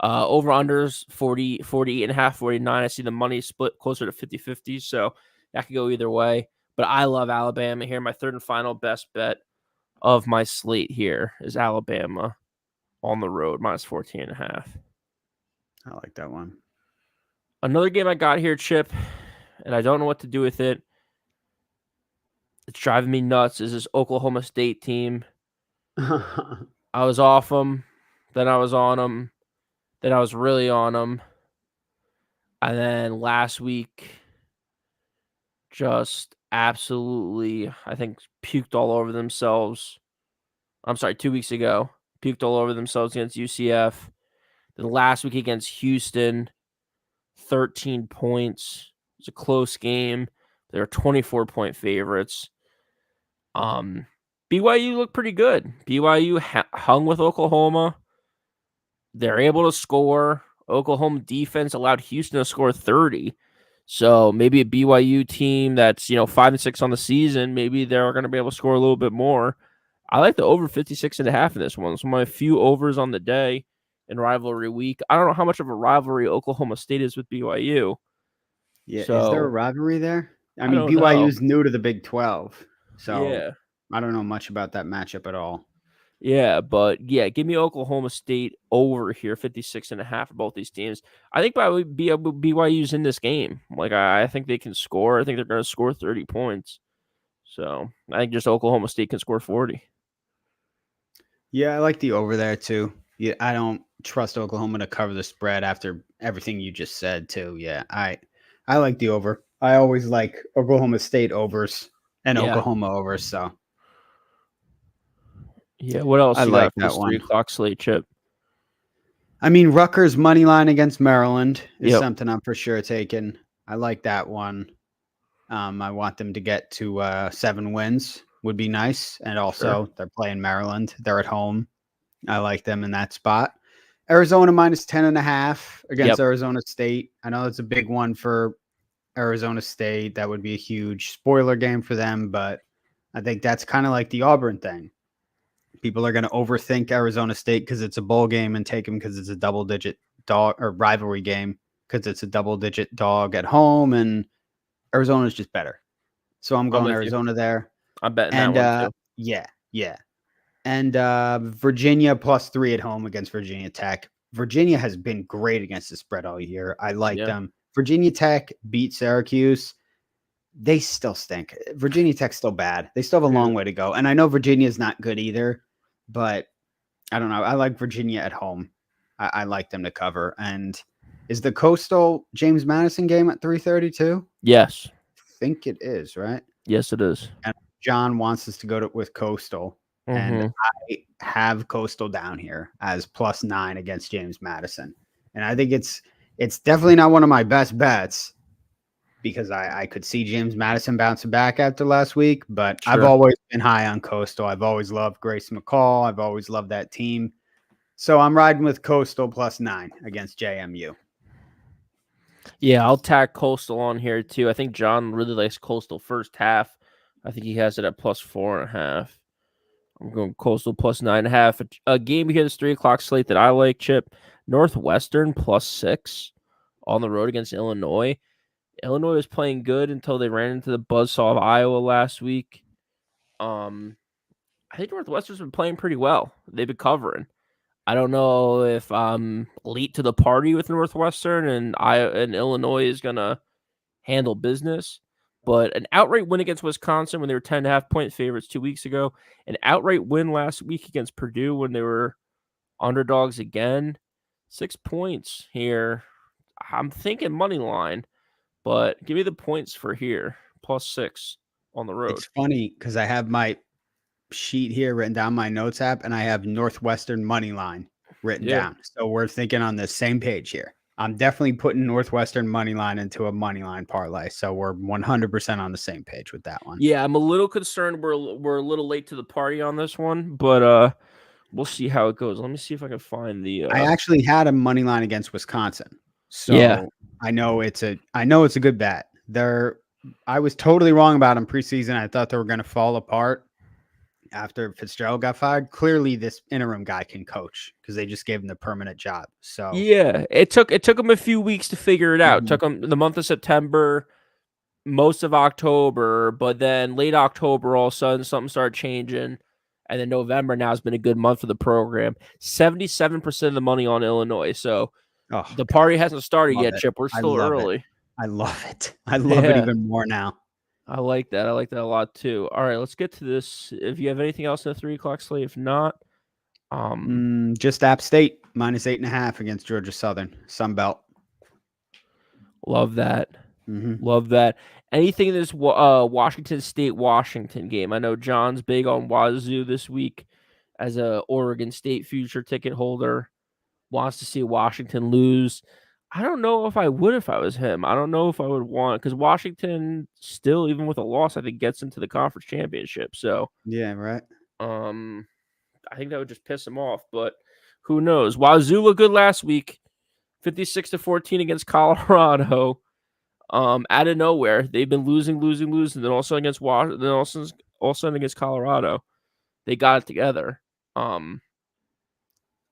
Speaker 3: Over-unders 48.5, 49. I see the money split closer to 50-50, so that could go either way. But I love Alabama here. My third and final best bet of my slate here is Alabama on the road, minus 14.5.
Speaker 4: I like that one.
Speaker 3: Another game I got here, Chip, and I don't know what to do with it. It's driving me nuts, is this Oklahoma State team. I was off them, then I was on them, then I was really on them. And then last week, just absolutely, I think, puked all over themselves. I'm sorry, 2 weeks ago, puked all over themselves against UCF. Then last week against Houston, 13 points. It's a close game. They're 24-point favorites. BYU looked pretty good. BYU hung with Oklahoma. They're able to score. Oklahoma defense allowed Houston to score 30. So maybe a BYU team that's 5-6 on the season, maybe they're going to be able to score a little bit more. I like the over 56.5 in this one. It's one of my few overs on the day in rivalry week. I don't know how much of a rivalry Oklahoma State is with BYU.
Speaker 4: Yeah,
Speaker 3: so,
Speaker 4: is there a rivalry there? I mean,
Speaker 3: don't
Speaker 4: BYU's new to the Big 12, so
Speaker 3: yeah.
Speaker 4: I don't know much about that matchup at all.
Speaker 3: Yeah, but give me Oklahoma State over here, 56.5 for both these teams. I think BYU's in this game. Like, I think they can score. I think they're going to score 30 points. So I think just Oklahoma State can score 40.
Speaker 4: Yeah, I like the over there too. Yeah, I don't trust Oklahoma to cover the spread after everything you just said too. Yeah, I like the over. I always like Oklahoma State overs and Oklahoma overs. So
Speaker 3: yeah, what else
Speaker 4: I
Speaker 3: you
Speaker 4: like
Speaker 3: got for
Speaker 4: that
Speaker 3: this
Speaker 4: one.
Speaker 3: 3 o'clock slate, Chip?
Speaker 4: I mean, Rutgers money line against Maryland is
Speaker 3: Yep.
Speaker 4: something I'm for sure taking. I like that one. I want them to get to 7 wins would be nice. And also they're playing Maryland. They're at home. I like them in that spot. Arizona minus 10.5 against Arizona State. I know it's a big one for Arizona State. That would be a huge spoiler game for them, but I think that's kind of like the Auburn thing. People are going to overthink Arizona State because it's a bowl game and take them because it's a double-digit dog or rivalry game because it's a double-digit dog at home, and Arizona's just better. So I'm going Arizona there.
Speaker 3: I'm betting that one too.
Speaker 4: Yeah. And Virginia +3 at home against Virginia Tech. Virginia has been great against the spread all year. I like them. Virginia Tech beat Syracuse. They still stink. Virginia Tech's still bad. They still have a long way to go. And I know Virginia's not good either, but I don't know. I like Virginia at home. I like them to cover. And is the Coastal James Madison game at 3:30 too?
Speaker 3: Yes.
Speaker 4: I think it is, right?
Speaker 3: Yes, it is.
Speaker 4: And John wants us to go with Coastal. And I have Coastal down here as +9 against James Madison. And I think it's definitely not one of my best bets because I could see James Madison bouncing back after last week, but I've always been high on Coastal. I've always loved Grace McCall. I've always loved that team. So I'm riding with Coastal +9 against JMU.
Speaker 3: Yeah, I'll tag Coastal on here too. I think John really likes Coastal first half. I think he has it at +4.5. I'm going Coastal +9.5. A game here, this 3 o'clock slate that I like, Chip. Northwestern +6 on the road against Illinois. Illinois was playing good until they ran into the buzzsaw of Iowa last week. I think Northwestern's been playing pretty well. They've been covering. I don't know if I'm late to the party with Northwestern and Illinois is gonna handle business, but an outright win against Wisconsin when they were 10.5-point favorites 2 weeks ago, an outright win last week against Purdue when they were underdogs again. 6 points here. I'm thinking money line, but give me the points for here. +6 on the road.
Speaker 4: It's funny because I have my sheet here written down, my notes app, and I have Northwestern money line written down. So we're thinking on the same page here. I'm definitely putting Northwestern money line into a money line parlay. So we're 100% on the same page with that one.
Speaker 3: Yeah, I'm a little concerned we're a little late to the party on this one, but we'll see how it goes. Let me see if I can find the
Speaker 4: I actually had a money line against Wisconsin. So
Speaker 3: Yeah.
Speaker 4: I know it's a good bet. I was totally wrong about them preseason. I thought they were going to fall apart after Fitzgerald got fired. Clearly this interim guy can coach because they just gave him the permanent job. So
Speaker 3: Yeah, it took him a few weeks to figure it out.
Speaker 4: Mhm.
Speaker 3: Took him the month of September, most of October, but then late October, all of a sudden something started changing. And then November now has been a good month for the program. 77% of the money on Illinois. So the party hasn't started
Speaker 4: Love
Speaker 3: yet,
Speaker 4: it.
Speaker 3: Chip. We're
Speaker 4: I
Speaker 3: still
Speaker 4: love it.
Speaker 3: early.
Speaker 4: I love it. I love it
Speaker 3: Yeah.
Speaker 4: even more now.
Speaker 3: I like that. I like that a lot too. All right, let's get to this. If you have anything else in the 3 o'clock slate, if not,
Speaker 4: Just App State -8.5 against Georgia Southern Sun Belt.
Speaker 3: love that.
Speaker 4: Mhm.
Speaker 3: Love that. Anything in this Washington State Washington game? I know John's big on Wazoo this week as a Oregon State future ticket holder. Wants to see Washington lose. I don't know if I would if I was him. I don't know if I would want because Washington still, even with a loss, I think gets into the conference championship. So
Speaker 4: Yeah, right.
Speaker 3: I think that would just piss him off. But who knows? Wazoo looked good last week, 56-14 against Colorado. Out of nowhere, they've been losing. Then also against Washington, then also against Colorado, they got it together.
Speaker 4: A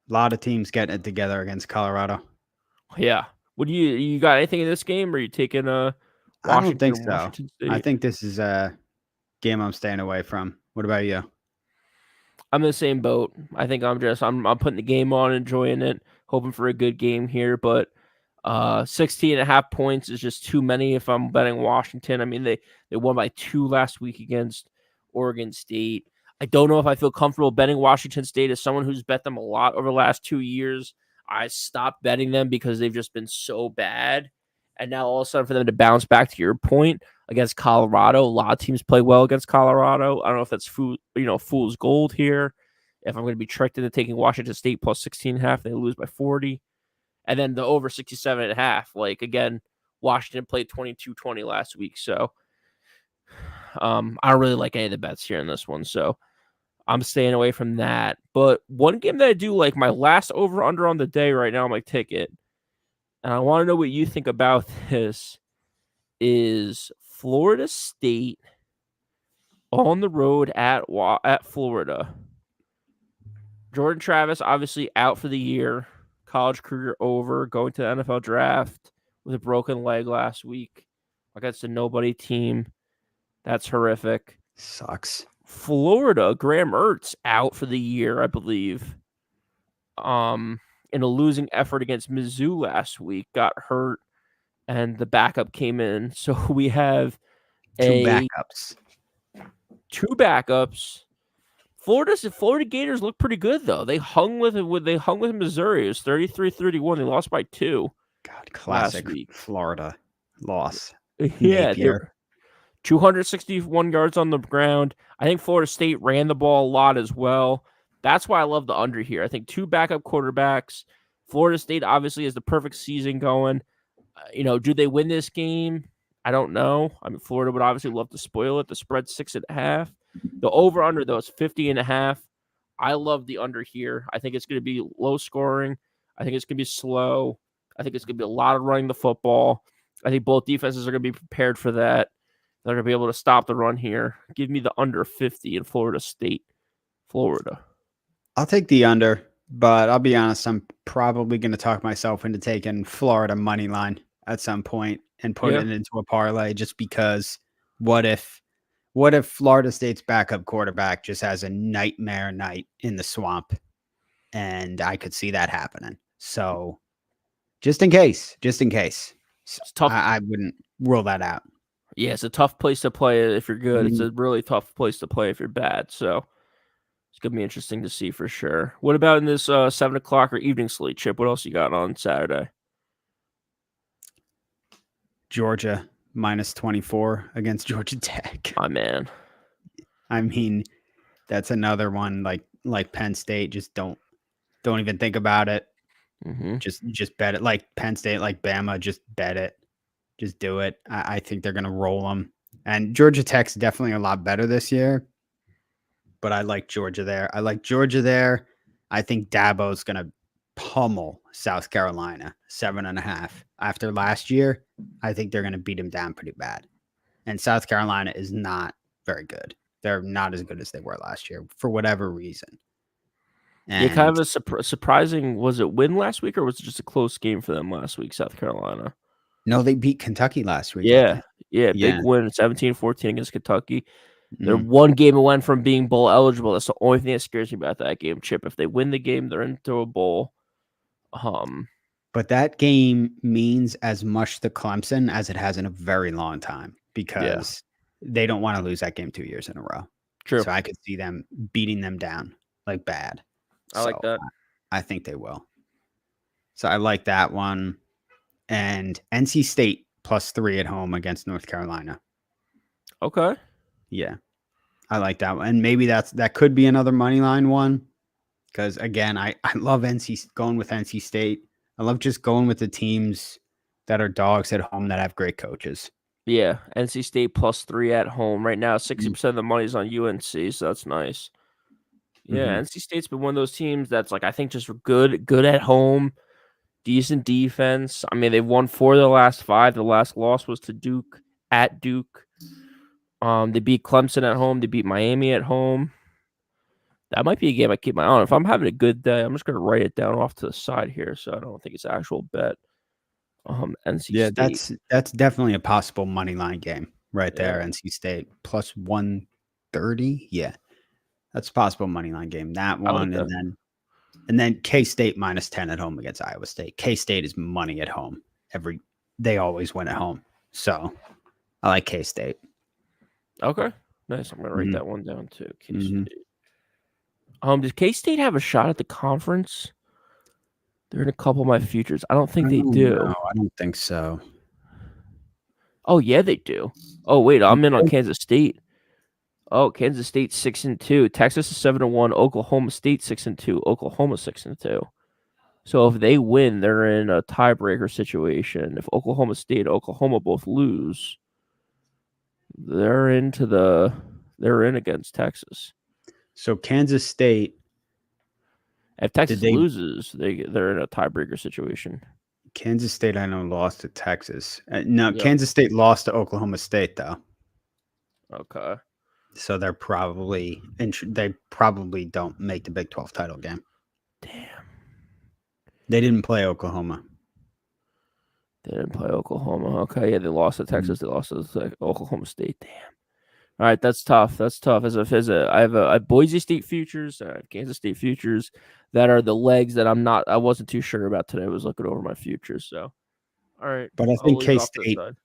Speaker 4: lot of teams getting it together against Colorado.
Speaker 3: Yeah. What do you got anything in this game? Or are you taking
Speaker 4: I
Speaker 3: Washington?
Speaker 4: don't think so.
Speaker 3: Washington State?
Speaker 4: I think this is a game I'm staying away from. What about you?
Speaker 3: I'm in the same boat. I think I'm putting the game on, enjoying it, hoping for a good game here. But 16.5 points is just too many if I'm betting Washington. I mean, they won by 2 last week against Oregon State. I don't know if I feel comfortable betting Washington State. As someone who's bet them a lot over the last 2 years, I stopped betting them because they've just been so bad. And now all of a sudden for them to bounce back, to your point, against Colorado, a lot of teams play well against Colorado. I don't know if that's fool's gold here. If I'm going to be tricked into taking Washington State plus 16.5, they lose by 40. And then the over 67.5. Like, again, Washington played 22-20 last week. So I don't really like any of the bets here in this one. So I'm staying away from that. But one game that I do like, my last over-under on the day right now on my ticket, and I want to know what you think about this, is Florida State on the road at Florida. Jordan Travis obviously out for the year. College career over. Going to the NFL draft with a broken leg last week against a nobody team. That's horrific.
Speaker 4: Sucks.
Speaker 3: Florida, Graham Mertz out for the year, I believe. In a losing effort against Mizzou last week, got hurt, and the backup came in. So we have
Speaker 4: Two
Speaker 3: backups. Florida Gators look pretty good though. They hung with Missouri. It was 33-31. They lost by 2.
Speaker 4: God, classic
Speaker 3: last week.
Speaker 4: Florida loss.
Speaker 3: Yeah, 261 yards on the ground. I think Florida State ran the ball a lot as well. That's why I love the under here. I think 2 backup quarterbacks. Florida State obviously has the perfect season going. Do they win this game? I don't know. I mean, Florida would obviously love to spoil it. The spread's 6.5. The over-under, though, is 50.5. I love the under here. I think it's going to be low scoring. I think it's going to be slow. I think it's going to be a lot of running the football. I think both defenses are going to be prepared for that. They're going to be able to stop the run here. Give me the under 50 in Florida State, Florida.
Speaker 4: I'll take the under, but I'll be honest, I'm probably going to talk myself into taking Florida money line at some point and put it into a parlay just because what if What if Florida State's backup quarterback just has a nightmare night in the swamp? And I could see that happening. So just in case,
Speaker 3: It's tough.
Speaker 4: I wouldn't rule that out.
Speaker 3: Yeah, it's a tough place to play if you're good. It's
Speaker 4: Mhm.
Speaker 3: a really tough place to play if you're bad. So it's gonna be interesting to see for sure. What about in this 7 o'clock or evening slate, Chip? What else you got on Saturday?
Speaker 4: Georgia minus 24 against Georgia Tech.
Speaker 3: My man.
Speaker 4: I mean, that's another one like Penn State. Just don't even think about it.
Speaker 3: Mm-hmm.
Speaker 4: Just bet it. Like Penn State, like Bama, just bet it. Just do it. I think they're gonna roll them. And Georgia Tech's definitely a lot better this year. But I like Georgia there. I think Dabo's gonna pummel South Carolina 7.5. After last year, I think they're gonna beat him down pretty bad. And South Carolina is not very good. They're not as good as they were last year for whatever reason.
Speaker 3: Yeah, kind of
Speaker 4: And
Speaker 3: a surprising. Was it win last week or was it just a close game for them last week, South Carolina?
Speaker 4: no, they beat Kentucky last week, I
Speaker 3: Yeah,
Speaker 4: think.
Speaker 3: yeah,
Speaker 4: Yeah.
Speaker 3: big win, 17-14 against Kentucky. They're
Speaker 4: Mm.
Speaker 3: one game away from being bowl eligible. That's the only thing that scares me about that game, Chip. If they win the game, they're into a bowl.
Speaker 4: But that game means as much to Clemson as it has in a very long time because they don't want to lose that game 2 years in a row.
Speaker 3: True.
Speaker 4: So I could see them beating them down like bad.
Speaker 3: I like that.
Speaker 4: I think they will. So I like that one. And NC State +3 at home against North Carolina.
Speaker 3: Okay.
Speaker 4: Yeah. I like that one. And maybe that could be another money line one. Because again, I love going with NC State. I love just going with the teams that are dogs at home that have great coaches.
Speaker 3: Yeah, NC State +3 at home. Right now, 60% of the money's on UNC, so that's nice. Yeah, NC State's been one of those teams that's like I think just good at home, decent defense. I mean, they've won 4 of the last 5. The last loss was to Duke at Duke. They beat Clemson at home. They beat Miami at home. That might be a game I keep my eye on. If I'm having a good day, I'm just gonna write it down off to the side here, so I don't think it's an actual bet. NC
Speaker 4: Yeah,
Speaker 3: State.
Speaker 4: that's definitely a possible money line game right there.
Speaker 3: Yeah.
Speaker 4: NC State +130. Yeah, that's a possible money line game. That
Speaker 3: I like
Speaker 4: one,
Speaker 3: that.
Speaker 4: and then K State -10 at home against Iowa State. K State is money at home. They always win at home. So I like K State.
Speaker 3: Okay, nice. I'm gonna write
Speaker 4: Mhm.
Speaker 3: that one down too. K
Speaker 4: Mhm.
Speaker 3: State. Does K State have a shot at the conference? They're in a couple of my futures. I don't think they do.
Speaker 4: No, I don't think so.
Speaker 3: Oh yeah, they do. Oh wait, I'm in on Kansas State. Oh, Kansas State 6-2. Texas is 7-1. Oklahoma State 6-2. Oklahoma 6-2. So if they win, they're in a tiebreaker situation. If Oklahoma State and Oklahoma both lose, they're in against Texas.
Speaker 4: So Kansas State,
Speaker 3: If Texas loses, they're in a tiebreaker situation.
Speaker 4: Kansas State, I know lost to Texas. No,
Speaker 3: Yep.
Speaker 4: Kansas State lost to Oklahoma State though.
Speaker 3: Okay.
Speaker 4: So they probably don't make the Big 12 title game.
Speaker 3: Damn.
Speaker 4: They didn't play Oklahoma.
Speaker 3: They didn't play Oklahoma. Okay, yeah, they lost to Texas. They lost to Oklahoma State. Damn. All right, that's tough. I have Boise State futures, I have Kansas State futures that are the legs that I wasn't too sure about today. I was looking over my futures. So, all right.
Speaker 4: But I
Speaker 3: I'll
Speaker 4: think
Speaker 3: leave it off to the
Speaker 4: K-State,
Speaker 3: side.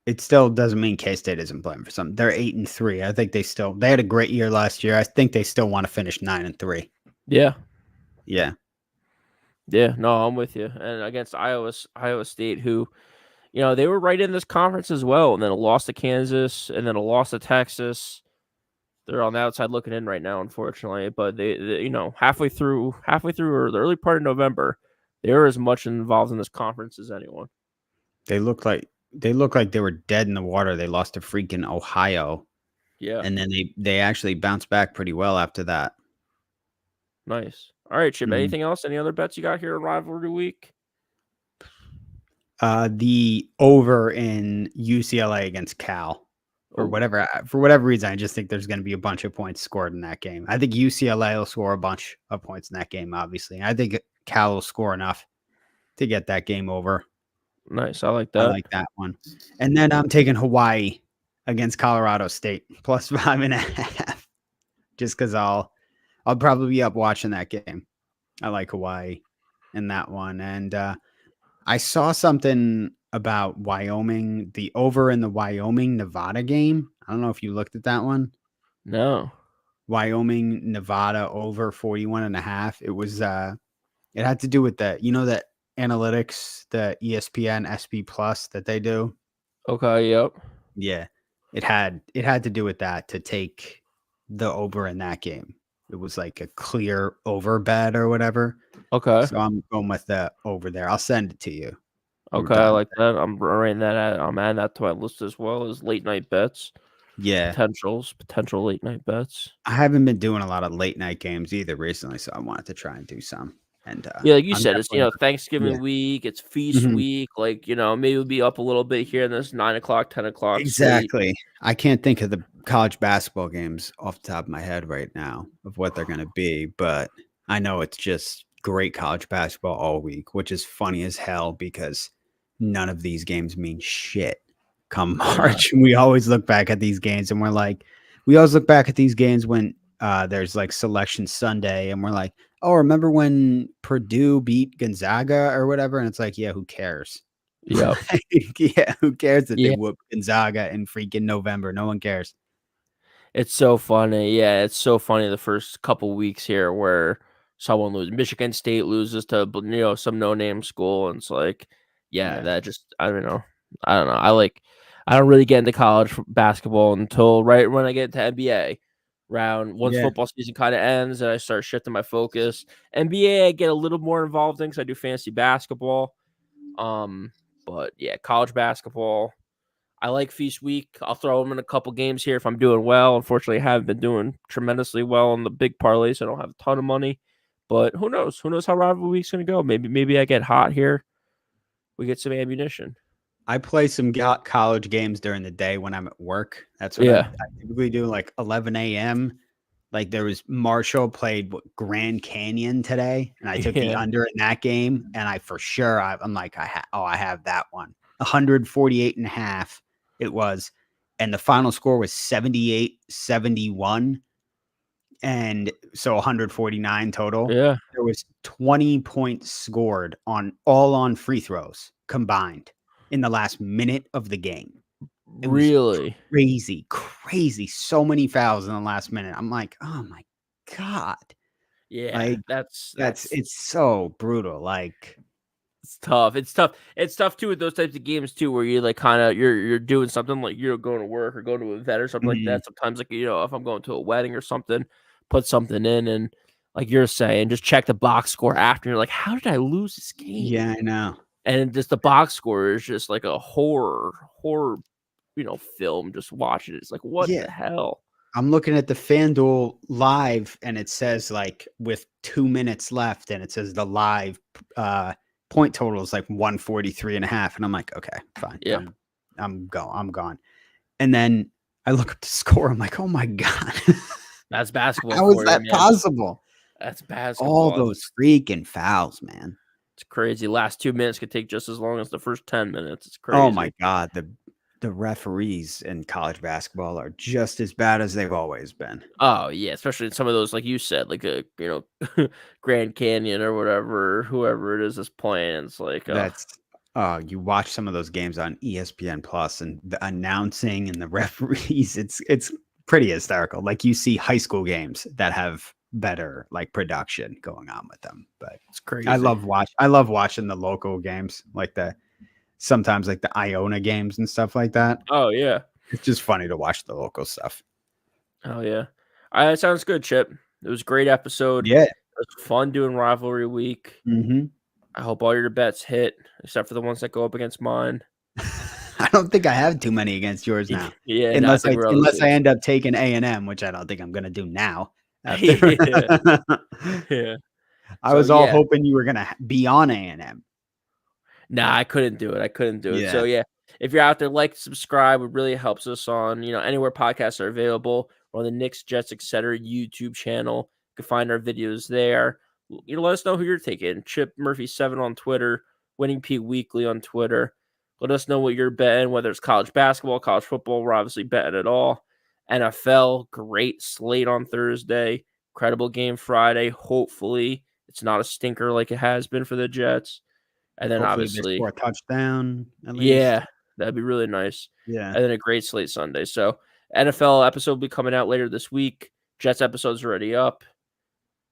Speaker 4: it still doesn't mean K-State isn't playing for something. They're 8-3. I think they had a great year last year. I think they still want to finish 9-3.
Speaker 3: Yeah.
Speaker 4: Yeah.
Speaker 3: Yeah, no, I'm with you. And against Iowa State, who, they were right in this conference as well, and then a loss to Kansas, and then a loss to Texas. They're on the outside looking in right now, unfortunately. But they halfway through or the early part of November, they were as much involved in this conference as anyone.
Speaker 4: They look like they were dead in the water. They lost to freaking Ohio.
Speaker 3: Yeah.
Speaker 4: And then they actually bounced back pretty well after that.
Speaker 3: Nice. All right, Chip.
Speaker 4: Mhm.
Speaker 3: Anything else? Any other bets you got here in rivalry week?
Speaker 4: The over in UCLA against Cal. For whatever reason, I just think there's going to be a bunch of points scored in that game. I think UCLA will score a bunch of points in that game, obviously. I think Cal will score enough to get that game over.
Speaker 3: Nice. I like that.
Speaker 4: I like that one. And then I'm taking Hawaii against Colorado State plus 5.5. Just because I'll probably be up watching that game. I like Hawaii in that one. And I saw something about Wyoming, the over in the Wyoming Nevada game. I don't know if you looked at that one.
Speaker 3: No.
Speaker 4: Wyoming Nevada over 41.5. It was it had to do with that, that analytics, the ESPN SB Plus that they do.
Speaker 3: Okay. Yep.
Speaker 4: Yeah. It had to do with that to take the over in that game. It was like a clear over bet or whatever.
Speaker 3: Okay.
Speaker 4: So I'm going with the over there. I'll send it to you.
Speaker 3: Okay. I like that. I'm writing that out. I'm adding that to my list as well as late night bets.
Speaker 4: Yeah.
Speaker 3: Potential late night bets.
Speaker 4: I haven't been doing a lot of late night games either recently, so I wanted to try and do some. And
Speaker 3: Yeah, like you
Speaker 4: I'm
Speaker 3: said, it's
Speaker 4: definitely
Speaker 3: Thanksgiving week, it's feast
Speaker 4: Mhm.
Speaker 3: week. Like, maybe we'll be up a little bit here in this 9 o'clock, 10 o'clock slate.
Speaker 4: Exactly. I can't think of the college basketball games off the top of my head right now of what they're going to be, but I know it's just great college basketball all week, which is funny as hell because none of these games mean shit come
Speaker 3: Yeah.
Speaker 4: March. We always look back at these games and we're like, we always look back at these games when there's like Selection Sunday and we're like, oh, remember when Purdue beat Gonzaga or whatever? And it's like, yeah, who cares?
Speaker 3: Yep.
Speaker 4: Yeah, who cares that they
Speaker 3: Yeah.
Speaker 4: whooped Gonzaga in freaking November? No one cares.
Speaker 3: It's so funny. Yeah, it's so funny the first couple weeks here where someone loses. Michigan State loses to some no-name school, and it's like,
Speaker 4: Yeah.
Speaker 3: that just I don't know. I don't really get into college basketball until right when I get to NBA. Once
Speaker 4: Yeah.
Speaker 3: football season kind of ends, and I start shifting my focus. NBA, I get a little more involved in because I do fantasy basketball. But yeah, college basketball. I like feast week. I'll throw them in a couple games here if I'm doing well. Unfortunately, I haven't been doing tremendously well on the big parlays. So I don't have a ton of money, but who knows? Who knows how rivalry week's gonna go? Maybe I get hot here. We get some ammunition.
Speaker 4: I play some college games during the day when I'm at work. That's what
Speaker 3: Yeah.
Speaker 4: I typically do, like 11 a.m. Like there was Marshall played Grand Canyon today, and I took the
Speaker 3: Yeah.
Speaker 4: under in that game, and I'm like, I have that one. 148.5 it was, and the final score was 78-71. And so 149 total.
Speaker 3: Yeah.
Speaker 4: There was 20 points scored on free throws combined in the last minute of the game. It was
Speaker 3: Really?
Speaker 4: crazy. So many fouls in the last minute. I'm like, oh my God.
Speaker 3: Yeah.
Speaker 4: Like
Speaker 3: That's
Speaker 4: it's so brutal. Like
Speaker 3: it's tough. It's tough. It's tough too with those types of games too, where you like kind of you're doing something like you're going to work or going to an event or something like that. Sometimes like if I'm going to a wedding or something, put something in and like you're saying, just check the box score after. You're like, how did I lose this game?
Speaker 4: yeah, I know.
Speaker 3: And just the box score is just like a horror, film. Just watching it. It's like, what
Speaker 4: Yeah.
Speaker 3: the hell?
Speaker 4: I'm looking at the FanDuel live and it says like with 2 minutes left and it says the live point total is like 143.5. And I'm like, okay, fine.
Speaker 3: Yeah.
Speaker 4: I'm gone. And then I look up the score. I'm like, oh my God.
Speaker 3: That's basketball.
Speaker 4: How is that possible?
Speaker 3: That's basketball.
Speaker 4: All those freaking fouls, man.
Speaker 3: It's crazy. Last 2 minutes could take just as long as the first 10 minutes. It's crazy.
Speaker 4: Oh my God. The referees in college basketball are just as bad as they've always been.
Speaker 3: Oh yeah, especially in some of those, like you said, like Grand Canyon or whatever, whoever it is playing. It's like
Speaker 4: That's you watch some of those games on ESPN Plus and the announcing and the referees, it's pretty hysterical. Like you see high school games that have better like production going on with them. But
Speaker 3: it's crazy.
Speaker 4: I love watching the local games, like sometimes like the Iona games and stuff like that.
Speaker 3: Oh yeah.
Speaker 4: It's just funny to watch the local stuff.
Speaker 3: Oh yeah. That sounds good, Chip. It was a great episode.
Speaker 4: Yeah.
Speaker 3: It was fun doing rivalry week.
Speaker 4: Mm-hmm.
Speaker 3: I hope all your bets hit, except for the ones that go up against mine.
Speaker 4: I don't think I have too many against yours now.
Speaker 3: Yeah,
Speaker 4: unless I end up taking A&M, which I don't think I'm going to do now.
Speaker 3: Yeah.
Speaker 4: I was all hoping you were going to be on A&M.
Speaker 3: Nah, I couldn't do it.
Speaker 4: Yeah.
Speaker 3: So yeah, if you're out there, like, subscribe. It really helps us on, anywhere podcasts are available or on the Knicks, Jets, etc. YouTube channel. You can find our videos there. Let us know who you're taking. Chip Murphy 7 on Twitter, Winning Pete Weekly on Twitter. Let us know what you're betting, whether it's college basketball, college football. We're obviously betting it all. NFL, great slate on Thursday. Incredible game Friday. Hopefully, it's not a stinker like it has been for the Jets. And then
Speaker 4: Hopefully they
Speaker 3: obviously,
Speaker 4: score a touchdown at least.
Speaker 3: yeah, that'd be really nice.
Speaker 4: Yeah.
Speaker 3: And then a great slate Sunday. So NFL episode will be coming out later this week. Jets episode's already up.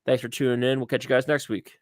Speaker 3: Thanks for tuning in. We'll catch you guys next week.